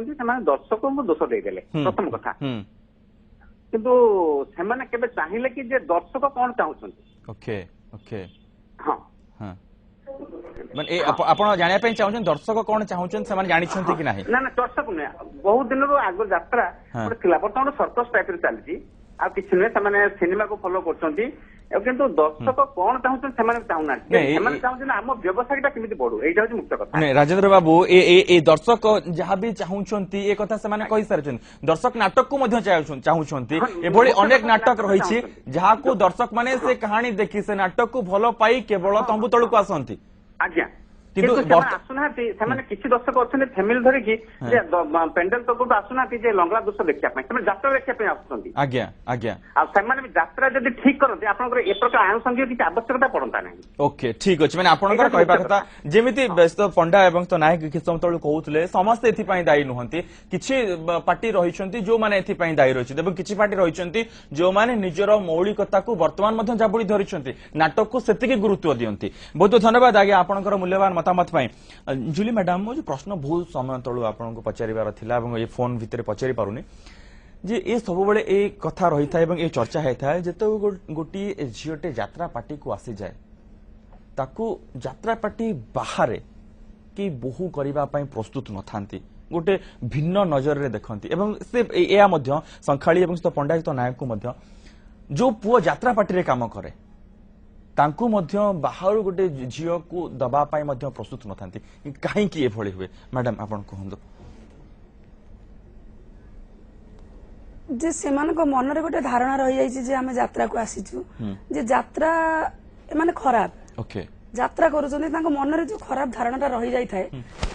दर्शक को दोष देदेले प्रथम कथा କିନ୍ତୁ ସେମାନେ କେବେ ଚାହିଁଲେ କି ଯେ ଦର୍ଶକ କଣ ଚାହୁଁଛନ୍ତି। ଓକେ ଓକେ ହଁ ହଁ ମାନେ ଆପଣ ଜାଣିବା ପାଇଁ ଚାହୁଁଛନ୍ତି ଦର୍ଶକ କଣ ଚାହୁଁଛନ୍ତି ସେମାନେ ଜାଣିଛନ୍ତି କି ନାହିଁ? ନା ନା ଦର୍ଶକ ନୁହେଁ, ବହୁତ ଦିନରୁ ଆଗ ଯାତ୍ରା ଗୋଟେ ଥିଲା, ବର୍ତ୍ତମାନ ସର୍କସ ଟାଇପର ଚାଲିଛି, ଆଉ କିଛି ନୁହେଁ। ସେମାନେ ସିନେମାକୁ ଫଲୋ କରୁଛନ୍ତି, କିନ୍ତୁ ଦର୍ଶକ କଣ ଚାହୁଁଛନ୍ତି ସେମାନେ ଚାହୁଁନାହାନ୍ତି। ସେମାନେ ଚାହୁଁଛନ୍ତି ଆମ ବ୍ୟବସାୟଟା କେମିତି ବଢୁ, ଏଇଟା ହଉଛି ମୁଖ୍ୟ କଥା। ରାଜେନ୍ଦ୍ର ବାବୁ ଏ ଦର୍ଶକ ଯାହା ବି ଚାହୁଁଛନ୍ତି ଏ କଥା ସେମାନେ କହିସାରିଛନ୍ତି। ଦର୍ଶକ ନାଟକକୁ ମଧ୍ୟ ଚାହୁଁଛନ୍ତି। ଏଭଳି ଅନେକ ନାଟକ ରହିଛି ଯାହାକୁ ଦର୍ଶକ ମାନେ ସେ କାହାଣୀ ଦେଖି ସେ ନାଟକକୁ ଭଲ ପାଇ କେବଳ ତମ୍ବୁ ତଳକୁ ଆସନ୍ତି। ଆଜ୍ଞା, କିନ୍ତୁ ସେମାନେ ଆସୁନାହାନ୍ତି। ସେମାନେ କିଛି ଦର୍ଶକ ଅଛନ୍ତି ଫ୍ୟାମିଲି ଧରିକି ଯେ ପେଣ୍ଡେଲ ତକକୁ ଆସୁନାହାନ୍ତି ଯେ ଲଙ୍ଗଳା ଦୃଶ୍ୟ ଦେଖିବା ପାଇଁ, ସେମାନେ ଯାତ୍ରା ଦେଖିବା ପାଇଁ ଆସୁଛନ୍ତି। ଆଜ୍ଞା ଆଜ୍ଞା, ଆଉ ସେମାନେ ବି ଯାତ୍ରା ଯଦି ଠିକ କରନ୍ତି ଆପଣଙ୍କର ଏ ପ୍ରକାର ଆନୁଷଙ୍ଗିକ କିଛି ଆବଶ୍ୟକତା ପଡନ୍ତା ନାହିଁ। ଓକେ ଠିକ ଅଛି, ମାନେ ଆପଣଙ୍କର କହିବା କଥା ଯେମିତି ବ୍ୟସ୍ତ ପଣ୍ଡା ଏବଂ ତ ନାୟକ କିଛି ସମୟ ତଳୁ କହୁଥିଲେ ସମସ୍ତେ ଏଥିପାଇଁ ଦାୟୀ ନୁହନ୍ତି। କିଛି ପାର୍ଟି ରହିଛନ୍ତି ଯୋଉମାନେ ଏଥିପାଇଁ ଦାୟୀ ରହିଛନ୍ତି ଏବଂ କିଛି ପାର୍ଟି ରହିଛନ୍ତି ଯୋଉମାନେ ନିଜର ମୌଳିକତାକୁ ବର୍ତ୍ତମାନ ମଧ୍ୟ ଜାବୁଡି ଧରିଛନ୍ତି, ନାଟକକୁ ସେତିକି ଗୁରୁତ୍ୱ ଦିଅନ୍ତି। ବହୁତ ବହୁତ ଧନ୍ୟବାଦ ଆଜ୍ଞା ଆପଣଙ୍କର ମୂଲ୍ୟବାନ ମତାମତ ପାଇଁ। ଜୁଲି ମ୍ୟାଡାମ, ମୋ ପ୍ରଶ୍ନ ବହୁତ ସମୟ ତଳୁ ଆପଣଙ୍କୁ ପଚାରିବାର ଥିଲା ଏବଂ ଏ ଫୋନ ଭିତରେ ପଚାରି ପାରୁନି ଯେ ଏ ସବୁବେଳେ ଏ କଥା ରହିଥାଏ ଏବଂ ଏ ଚର୍ଚ୍ଚା ହେଇଥାଏ ଯେତେବେଳେ ଗୋଟିଏ ଝିଅଟେ ଯାତ୍ରା ପାର୍ଟିକୁ ଆସିଯାଏ ତାକୁ ଯାତ୍ରା ପାର୍ଟି ବାହାରେ କେହି ବୋହୂ କରିବା ପାଇଁ ପ୍ରସ୍ତୁତ ନଥାନ୍ତି, ଗୋଟେ ଭିନ୍ନ ନଜରରେ ଦେଖନ୍ତି ଏବଂ ସେ ଏହା ମଧ୍ୟ ସଂଖାଳୀ ଏବଂ ପଣ୍ଡାୟତ ନାୟକକୁ ମଧ୍ୟ ଯୋଉ ପୁଅ ଯାତ୍ରା ପାର୍ଟିରେ କାମ କରେ ତାଙ୍କୁ ମଧ୍ୟ ବାହାରୁ ଗୋଟେ ଝିଅକୁ ଦବା ପାଇଁ ମଧ୍ୟ ପ୍ରସ୍ତୁତ ନଥାନ୍ତି। କାହିଁକି ଏଭଳି ହୁଏ ମ୍ୟାଡାମ ଆପଣ କୁହନ୍ତୁ। ଯେ ସେମାନଙ୍କ ମନରେ ଗୋଟେ ଧାରଣା ରହିଯାଇଛି ଯେ ଆମେ ଯାତ୍ରାକୁ ଆସିଛୁ, ଯେ ଯାତ୍ରା ଏମାନେ ଖରାପ ଯାତ୍ରା କରୁଛନ୍ତି, ତାଙ୍କ ମନରେ ଯୋଉ ଖରାପ ଧାରଣାଟା ରହିଯାଇଥାଏ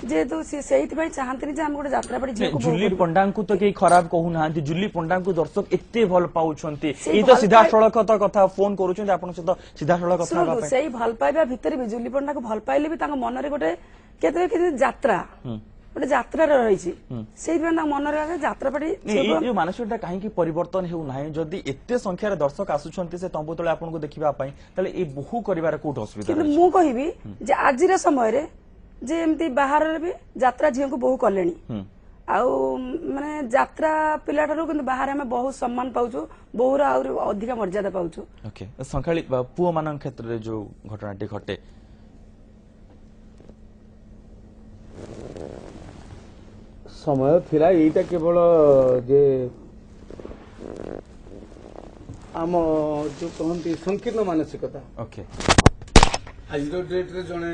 ଯେହେତୁ ସେଇଥିପାଇଁ ଚାହାନ୍ତିନି ଯେ ଆମେ ଗୋଟେ ଯାତ୍ରା ପାର୍ଟି ଝିଅକୁ। ଜୁଲି ପଣ୍ଡାଙ୍କୁ ତ କେହି ଖରାପ କହୁନାହାନ୍ତି, ଜୁଲି ପଣ୍ଡାଙ୍କୁ ଦର୍ଶକ ଏତେ ଭଲ ପାଉଛନ୍ତି, ଏଇ ତ ସିଧାସଳଖ କଥା ଫୋନ କରୁଛନ୍ତି ଆପଣଙ୍କ ସହିତ ସିଧାସଳଖ କଥା ହେବା ପାଇଁ। ସେଇ ଭଲ ପାଇବା ଭିତରେ ବି ଜୁଲି ପଣ୍ଡାକୁ ଭଲ ପାଇଲେ ବି ତାଙ୍କ ମନରେ ଗୋଟେ କେତେ ଯାତ୍ରା ଗୋଟେ ଯାତ୍ରାରେ ରହିଛି, ସେଇଥିପାଇଁ ତାଙ୍କ ମନରେ ଯାତ୍ରା ପାର୍ଟି। ଏଇ ମାନସିକତା କାହିଁକି ପରିବର୍ତ୍ତନ ହେଉନାହିଁ? ଯଦି ଏତେ ସଂଖ୍ୟାରେ ଦର୍ଶକ ଆସୁଛନ୍ତି ସେ ତମ୍ବୁ ତଳେ ଆପଣଙ୍କୁ ଦେଖିବା ପାଇଁ, ତାହେଲେ ଏଇ ବୋହୂ କରିବାର କୋଉଠି ଅସୁବିଧା? କିନ୍ତୁ ମୁଁ କହିବି ଯେ ଆଜିର ସମୟରେ ଯେ ଏମିତି ବାହାରରେ ବି ଯାତ୍ରା ଝିଅଙ୍କୁ ବୋହୂ କଲେଣି, ଆଉ ମାନେ ଯାତ୍ରା ପିଲାଠାରୁ କିନ୍ତୁ ବାହାରେ ଆମେ ବହୁତ ସମ୍ମାନ ପାଉଛୁ, ବୋହୂର ଆହୁରି ଅଧିକା ମର୍ଯ୍ୟାଦା ପାଉଛୁ। ଓକେ, ସଂଖାଳୀ ପୁଅ ମାନଙ୍କ କ୍ଷେତ୍ରରେ ଯୋଉ ଘଟଣାଟି ଘଟେ ସମୟ ଥିଲା ଏଇଟା କେବଳ ଯେ ଆମ ଯୋଉ କହନ୍ତି ସଂକୀର୍ଣ୍ଣ ମାନସିକତା। ଓକେ, ଆଜିର ଡେଟ୍ରେ ଜଣେ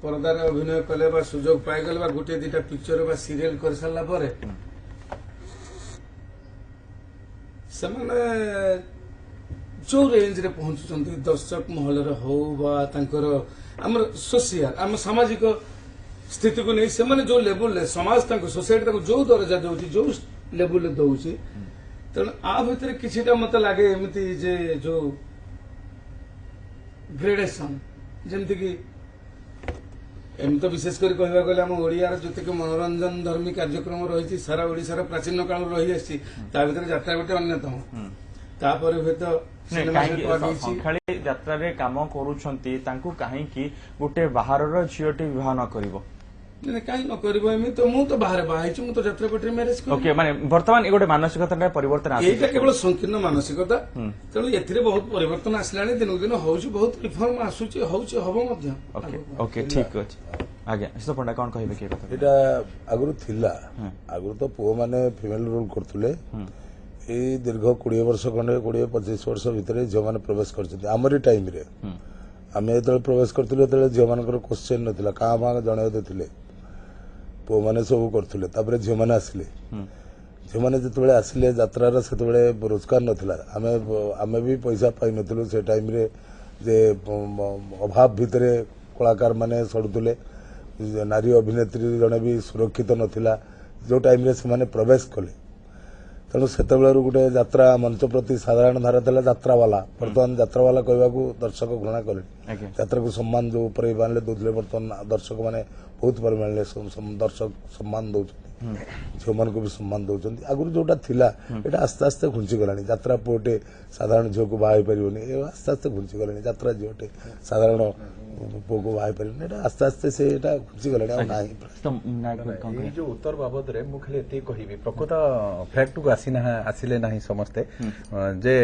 ପରଦାରେ ଅଭିନୟ କଲେ ବା ସୁଯୋଗ ପାଇଗଲେ ବା ଗୋଟିଏ ଦିଟା ପିକ୍ଚର ବା ସିରିଏଲ କରିସାରିଲା ପରେ ସେମାନେ ଯୋଉ ରେଞ୍ଜରେ ପହଞ୍ଚୁଛନ୍ତି ଦର୍ଶକ ମହଲରେ ହଉ ବା ତାଙ୍କର ଆମର ସୋସିଆଲ ଆମ ସାମାଜିକ ସ୍ଥିତିକୁ ନେଇ ସେମାନେ ଯୋଉ ଲେବୁଲରେ ସମାଜ ତାଙ୍କୁ ସୋସାଇଟି ତାଙ୍କୁ ଯୋଉ ଦରଜା ଦଉଛି ଯୋଉ ଲେବୁଲରେ ଦଉଛି, ତେଣୁ ଆ ଭିତରେ କିଛିଟା ମତେ ଲାଗେ ଏମିତି ଯେ ଯୋଉ ଗ୍ରେଡେସନ ଯେମିତିକି ଏମିତି ତ ବିଶେଷ କରି କହିବାକୁ ଗଲେ ଆମ ଓଡିଆର ଯେତିକି ମନୋରଞ୍ଜନ ଧର୍ମୀ କାର୍ଯ୍ୟକ୍ରମ ରହିଛି ସାରା ଓଡିଶାର ପ୍ରାଚୀନ କାଳରୁ ରହିଆସିଛି, ତା ଭିତରେ ଯାତ୍ରା ଗୋଟେ ଅନ୍ୟତମ। ତାପରେ ହୁଏତ ସଂଖାଳୀ ଯାତ୍ରାରେ କାମ କରୁଛନ୍ତି ତାଙ୍କୁ କାହିଁକି ଗୋଟେ ବାହାରର ଝିଅଟି ବିବାହ ନ କରିବ? କାହିଁ ନ କରିବ? ଏମିତି ମୁଁ ତ ବାହାରେ ବାହା ହେଇଛି, ମୁଁ ତ ଯାତ୍ରା ପାର୍ଟିରେ ମ୍ୟାରେଜ କଲି। ଓକେ, ମାନେ ବର୍ତ୍ତମାନ ଏ ଗୋଟେ ମାନସିକତା ପରିବର୍ତ୍ତନ ଏଇଟା କେବଳ ସଂକୀର୍ଣ୍ଣ ମାନସିକତା, ତେଣୁ ଏଥିରେ ବହୁତ ପରିବର୍ତ୍ତନ ଆସିଲାଣି, ଦିନକୁ ଦିନ ହଉଛି, ବହୁତ ରିଫର୍ମ ଆସୁଛି, ହଉଛି, ହବ ମଧ୍ୟ। ଓକେ ଠିକ ଅଛି ଆଜ୍ଞା। ଶୀତ ପଣ୍ଡା କଣ କହିବେ କି କଥା? ଏଇଟା ଆଗରୁ ଥିଲା, ଆଗରୁ ତ ପୁଅ ମାନେ ଫିମେଲ ରୋଲ କରୁଥିଲେ, ଏଇ ଦୀର୍ଘ 20 ବର୍ଷ ଖଣ୍ଡେ 20-25 ବର୍ଷ ଭିତରେ ଝିଅମାନେ ପ୍ରବେଶ କରିଛନ୍ତି। ଆମରି ଟାଇମରେ ଆମେ ଯେତେବେଳେ ପ୍ରବେଶ କରିଥିଲୁ ସେତେବେଳେ ଝିଅମାନଙ୍କର କ୍ୱେଶ୍ଚେନ୍ ନଥିଲା, କାଁ ଭାଁ ଜଣେ ଅଧେ ଥିଲେ, ପୁଅମାନେ ସବୁ କରୁଥିଲେ। ତାପରେ ଝିଅମାନେ ଆସିଲେ, ଝିଅମାନେ ଯେତେବେଳେ ଆସିଲେ ଯାତ୍ରାର ସେତେବେଳେ ରୋଜଗାର ନଥିଲା, ଆମେ ବି ପଇସା ପାଇନଥିଲୁ ସେ ଟାଇମରେ, ଯେ ଅଭାବ ଭିତରେ କଳାକାର ମାନେ ସଢୁଥିଲେ, ନାରୀ ଅଭିନେତ୍ରୀ ଜଣେ ବି ସୁରକ୍ଷିତ ନଥିଲା ଯୋଉ ଟାଇମରେ ସେମାନେ ପ୍ରବେଶ କଲେ। ତେଣୁ ସେତେବେଳରୁ ଗୋଟେ ଯାତ୍ରା ମଞ୍ଚ ପ୍ରତି ସାଧାରଣ ଧାରା ଥିଲା ଯାତ୍ରାବାଲା, ବର୍ତ୍ତମାନ ଯାତ୍ରାବାଲା କହିବାକୁ ଦର୍ଶକ ଘୃଣା କଲେ। ଯାତ୍ରାକୁ ସମ୍ମାନ ଯୋଉ ଉପରେ ବାଣିଲେ ଦଉଥିଲେ ବର୍ତ୍ତମାନ ଦର୍ଶକ ମାନେ ବହୁତ ପରିମାଣରେ ଦର୍ଶକ ସମ୍ମାନ ଦଉଛନ୍ତି ଝିଅମାନଙ୍କୁ ବି ସମ୍ମାନ ଦଉଛନ୍ତି ଆଗରୁ ଯୋଉଟା ଥିଲା ଏଇଟା ଆସ୍ତେ ଆସ୍ତେ ଘୁଞ୍ଚିଗଲାଣି ଯାତ୍ରା ପୁଅଟେ ସାଧାରଣ ଝିଅକୁ ବାହା ହେଇପାରିବନି ଏ ଆସ୍ତେ ଆସ୍ତେ ଘୁଞ୍ଚିଗଲାଣି ଯାତ୍ରା ଝିଅଟେ ସାଧାରଣ ପୁଅକୁ ବାହା ହେଇପାରିବନି ଏଇଟା ଆସ୍ତେ ଆସ୍ତେ ସେଇଟା ଘୁଞ୍ଚିଗଲାଣି ଆଉ ନାହିଁ ଏଇ ଯୋଉ ଉତ୍ତର ବାବଦରେ ମୁଁ ଖାଲି ଏତିକି କହିବି ପ୍ରକୃତ ଫ୍ୟାକ୍ଟକୁ ଆସିଲେ ନାହିଁ ସମସ୍ତେ ଯେ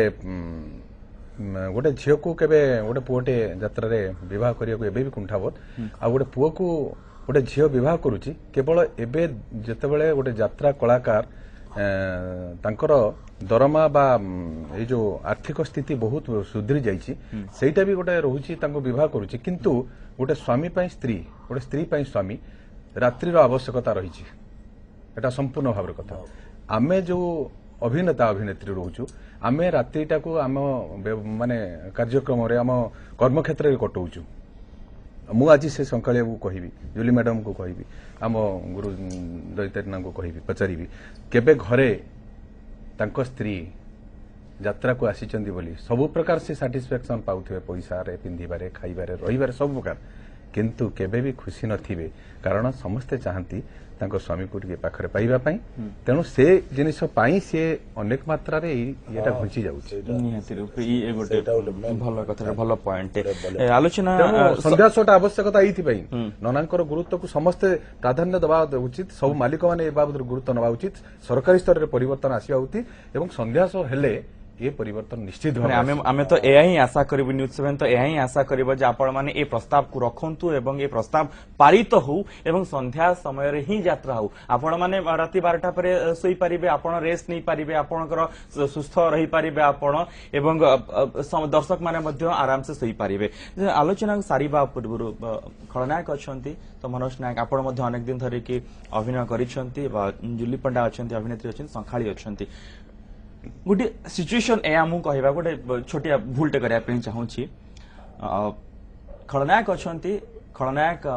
ଗୋଟେ ଝିଅକୁ କେବେ ଗୋଟେ ପୁଅଟେ ଯାତ୍ରାରେ ବିବାହ କରିବାକୁ ଏବେ ବି କୁଣ୍ଠାବୋଧ ଆଉ ଗୋଟେ ପୁଅକୁ ଗୋଟେ ଝିଅ ବିବାହ କରୁଛି କେବଳ ଏବେ ଯେତେବେଳେ ଗୋଟେ ଯାତ୍ରା କଳାକାର ତାଙ୍କର ଦରମା ବା ଏଇ ଯୋଉ ଆର୍ଥିକ ସ୍ଥିତି ବହୁତ ସୁଧୁରି ଯାଇଛି ସେଇଟା ବି ଗୋଟେ ରହୁଛି ତାଙ୍କୁ ବିବାହ କରୁଛି କିନ୍ତୁ ଗୋଟେ ସ୍ୱାମୀ ପାଇଁ ସ୍ତ୍ରୀ ଗୋଟେ ସ୍ତ୍ରୀ ପାଇଁ ସ୍ୱାମୀ ରାତ୍ରିର ଆବଶ୍ୟକତା ରହିଛି ଏଟା ସମ୍ପୂର୍ଣ୍ଣ ଭାବରେ କଥା ଆମେ ଯୋଉ ଅଭିନେତା ଅଭିନେତ୍ରୀ ରହୁଛୁ ଆମେ ରାତ୍ରିଟାକୁ ଆମ ମାନେ କାର୍ଯ୍ୟକ୍ରମରେ ଆମ କର୍ମକ୍ଷେତ୍ରରେ କଟଉଛୁ ମୁଁ ଆଜି ସେ ସକାଳିଆକୁ କହିବି ଜୁଲି ମ୍ୟାଡମକୁ କହିବି ଆମ ଗୁରୁ ଦୈତାରୀନାଙ୍କୁ କହିବି ପଚାରିବି କେବେ ଘରେ ତାଙ୍କ ସ୍ତ୍ରୀ ଯାତ୍ରାକୁ ଆସିଛନ୍ତି ବୋଲି ସବୁ ପ୍ରକାର ସେ ସାଟିସ୍ଫ୍ୟାକ୍ସନ ପାଉଥିବେ ପଇସାରେ ପିନ୍ଧିବାରେ ଖାଇବାରେ ରହିବାରେ ସବୁ ପ୍ରକାର କିନ୍ତୁ କେବେ ବି ଖୁସି ନଥିବେ କାରଣ ସମସ୍ତେ ଚାହାନ୍ତି ତାଙ୍କ ସ୍ୱାମୀକୁ ଟିକେ ପାଖରେ ପାଇବା ପାଇଁ ତେଣୁ ସେ ଜିନିଷ ପାଇଁ ସେ ଅନେକ ମାତ୍ରାରେ ଏଇଟା ଘୁଞ୍ଚି ଯାଉଛି ଭଲ କଥା ଭଲ ପଏଣ୍ଟ ଆଲୋଚନା ସନ୍ଧ୍ୟା ଶୋଟା ଆବଶ୍ୟକତା ଏଇଥିପାଇଁ ନନାଙ୍କର ଗୁରୁତ୍ୱକୁ ସମସ୍ତେ ପ୍ରାଧାନ୍ୟ ଦେବା ଉଚିତ ସବୁ ମାଲିକମାନେ ଏ ବାବଦରେ ଗୁରୁତ୍ୱ ନେବା ଉଚିତ ସରକାରୀ ସ୍ତରରେ ପରିବର୍ତ୍ତନ ଆସିବା ଉଚିତ ଏବଂ ସନ୍ଧ୍ୟା ଶୋ ହେଲେ ये परिवर्तन निश्चित आमे तो एया ही आशा करिबु न्यूज 7 तो एया ही आशा करिबु जे आपण माने ए प्रस्ताव को रखंतु एवं ए प्रस्ताव पारित हो एवं संध्या समय रे ही यात्रा हो आपण माने राति 12टा पर सोई परिबे आपण रेस्ट नहीं परिबे आपणकर सुस्थ रही परिबे आपण एवं दर्शक माने मध्य आराम से सोई परिबे आलोचना सारीबा पूर्व खलनायक अछंती तो मनोज नायक आपण मध्य अनेक दिन धरि कि अभिनय करिसंती जुली पंडा अछंती अभिनेत्री अछंती संखाली अछंती गोटे सिचुएशन ए मु कहबा गोटे छोटिया भूलटे करिया पे चाहूची खलनायक अछंती खलनायक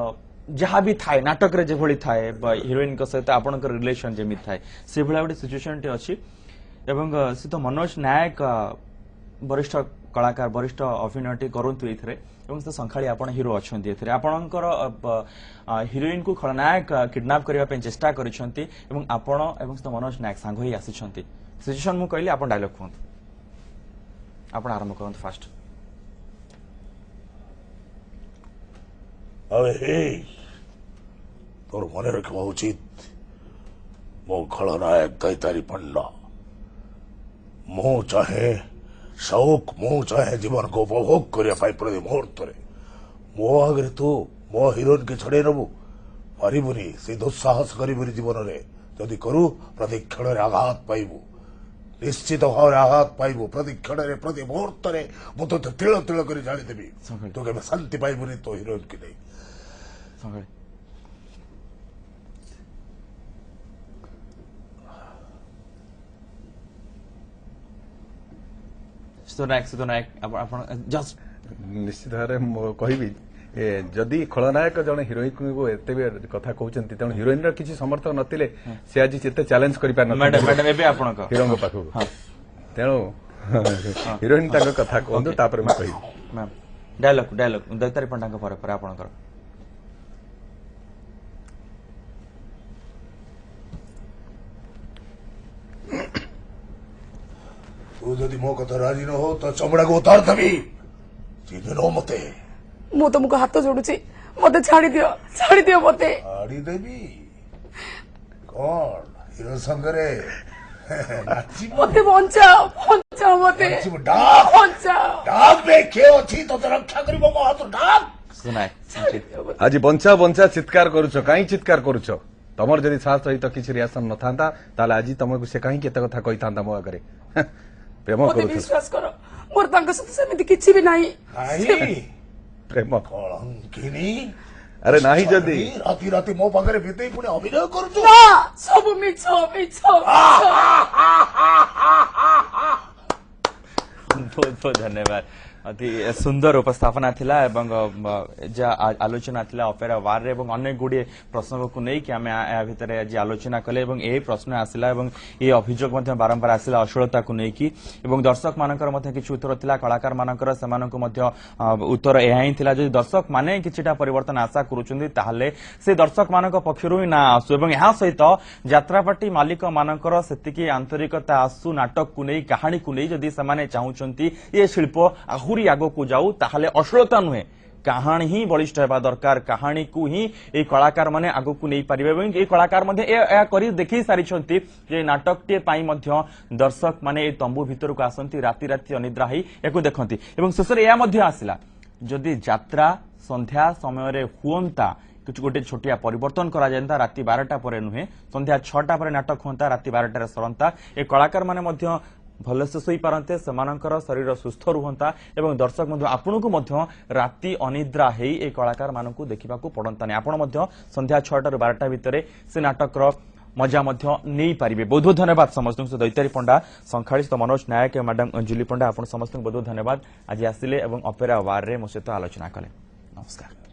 जहाँ भी थाए नाटक रे जे भली थाए हिरोइन को सहित आपनकर रिलेशन जेमी थाए से भला गोटे सिचुएशन टे अछि एवं से तो मनोज नायक वरिष्ठ कलाकार वरिष्ठ अभिनयटी करंतु एथरे एवं से संखाली आपण हीरो अछंती एथरे आपनकर हिरोइन को खलनायक किडनैप करिया पे चेष्टा करिसंती एवं आपण एवं से मनोज नायक सांग होई आसीछंती सिचुएशन मु कहली आपण डायलॉग कहंतु आपण आरंभ करंतु फास्ट अबे हे तोर मने रखवा उचित मो खलनायक दैतारी पंडा मो चाहे शौक मो चाहे जीवन को उपभोग करिया पाई प्रति मुहूर्त रे मो आगरे तू मो हिरोइन के छड़े नबु पारिबुनी से दुस्साहस करिबुनी जीवन रे जदि करू प्रति क्षण रे आघात पाइबु निश्चित भाव आघात पाइबु प्रति क्षण रे प्रति मुहूर्त रे मु तो तिल तिल करी जानी देबी तो के शांति पाइबुनी तो हिरोइन की नहीं निश्चित भाव में कहबी जदि खलनायक जन हिरोइन को एते कथा कहते तेणु हिरोइन किसी समर्थक नथिले से आज चित्ते चैलेंज करि पार मैडम एबे आपन हिरोइन पाखु तेणु हिरोइन ताक कथा कहंदु तापर मैं कहि मैम डायलॉग दैतारी पंडा को पर आपन तू जदि मो कथा राजी न हो तो चमड़ा को उतार देबी चिन्ह नो मते मु तुमको हाथ जोड़ुची मते छाड़ी दियो मते छाड़ी देबी कौन हिरो संगरे मते बंचाओ मते डाक में के अछि तो रक्षा करिबो मो हाथ डाक सुनाय आज बंचा बंचा चित्कार करूछ काई चित्कार करूछ तमर जदि साहस सहित किसी रिएक्शन न थांता ताले आज तुमको से काई केते कथा कहि थांता मो आगरे प्रेम करूछ विश्वास करो मोर तांका सत सेमिति किछि भी नाही प्रेम कलंकिनी अरे नाही जदि राती राती मो पाखरे बितेई पुणे अभिनय करूछ ना सब मिछ बहुत बहुत धन्यवाद अति सुंदर उपस्थापना थिला एवं जा आलोचना थिला अपेरा वार रे एवं अनेक गुडी प्रसंग को नै कि आमे आ भितर आज आलोचना कले एवं ए प्रश्न आसिला एवं ए अभियोग मध्ये बारंबार आसिला अश्लीलता को नै कि एवं दर्शक मानकर मध्ये किछु उत्तर थिला कलाकार मानकर सेमानकु मध्ये उत्तर एहा ही थिला जे दर्शक माने किछिटा परिवर्तन आशा करूचंदी ताहले से दर्शक मानक पक्षरु ही ना आसु एवं एहा सहित यात्रापाटी मालिक मानकर सेतिकी आंतरिकता आसु नाटक को नै कहानी को नै जदि समाने चाहुचंती ए शिल्प आहुरी आगो को जाऊ ताहले अश्लीलता नुहे कहानी ही बलिष्ठ हेबा दरकार कहानी को ही ए कलाकार माने आगो को नै परिबे एवं ए कलाकार मध्ये ए करी देखि सारिछंती जे नाटकटे पाई मध्ये दर्शक माने ए तंबू भितर को आसंती राति राति अनिद्रा ही एको देखंती एवं शेषरे या मध्ये आसिला जदि यात्रा संध्या समय रे हुंता कुछ गोटे छोटिया परिवर्तन करा जायंता राति 12टा परे नुहे संध्या 6टा परे नाटक होता राति 12टा रे सरंता ए कलाकार माने मध्ये भलसे सोई पारंते समानकर शरीर सुस्थ रुहंता एवं दर्शक मध्ये आपनको मध्ये राति अनिद्रा हेई ए कलाकार मानकु देखिबाकू पड़ंतानी आपण मध्ये संध्या 6टा रु 12टा भितरे से नाटक रो मजा मध्ये नै पारिबे। बहुत बहुत धन्यवाद समस्त दैतारी पंडा संखालित मनोज नायक मैडम अंजुली पंडा आपण समस्त बहुत धन्यवाद आज आसिले एवं अपेरा वार रे मो सहित आलोचना कले। नमस्कार।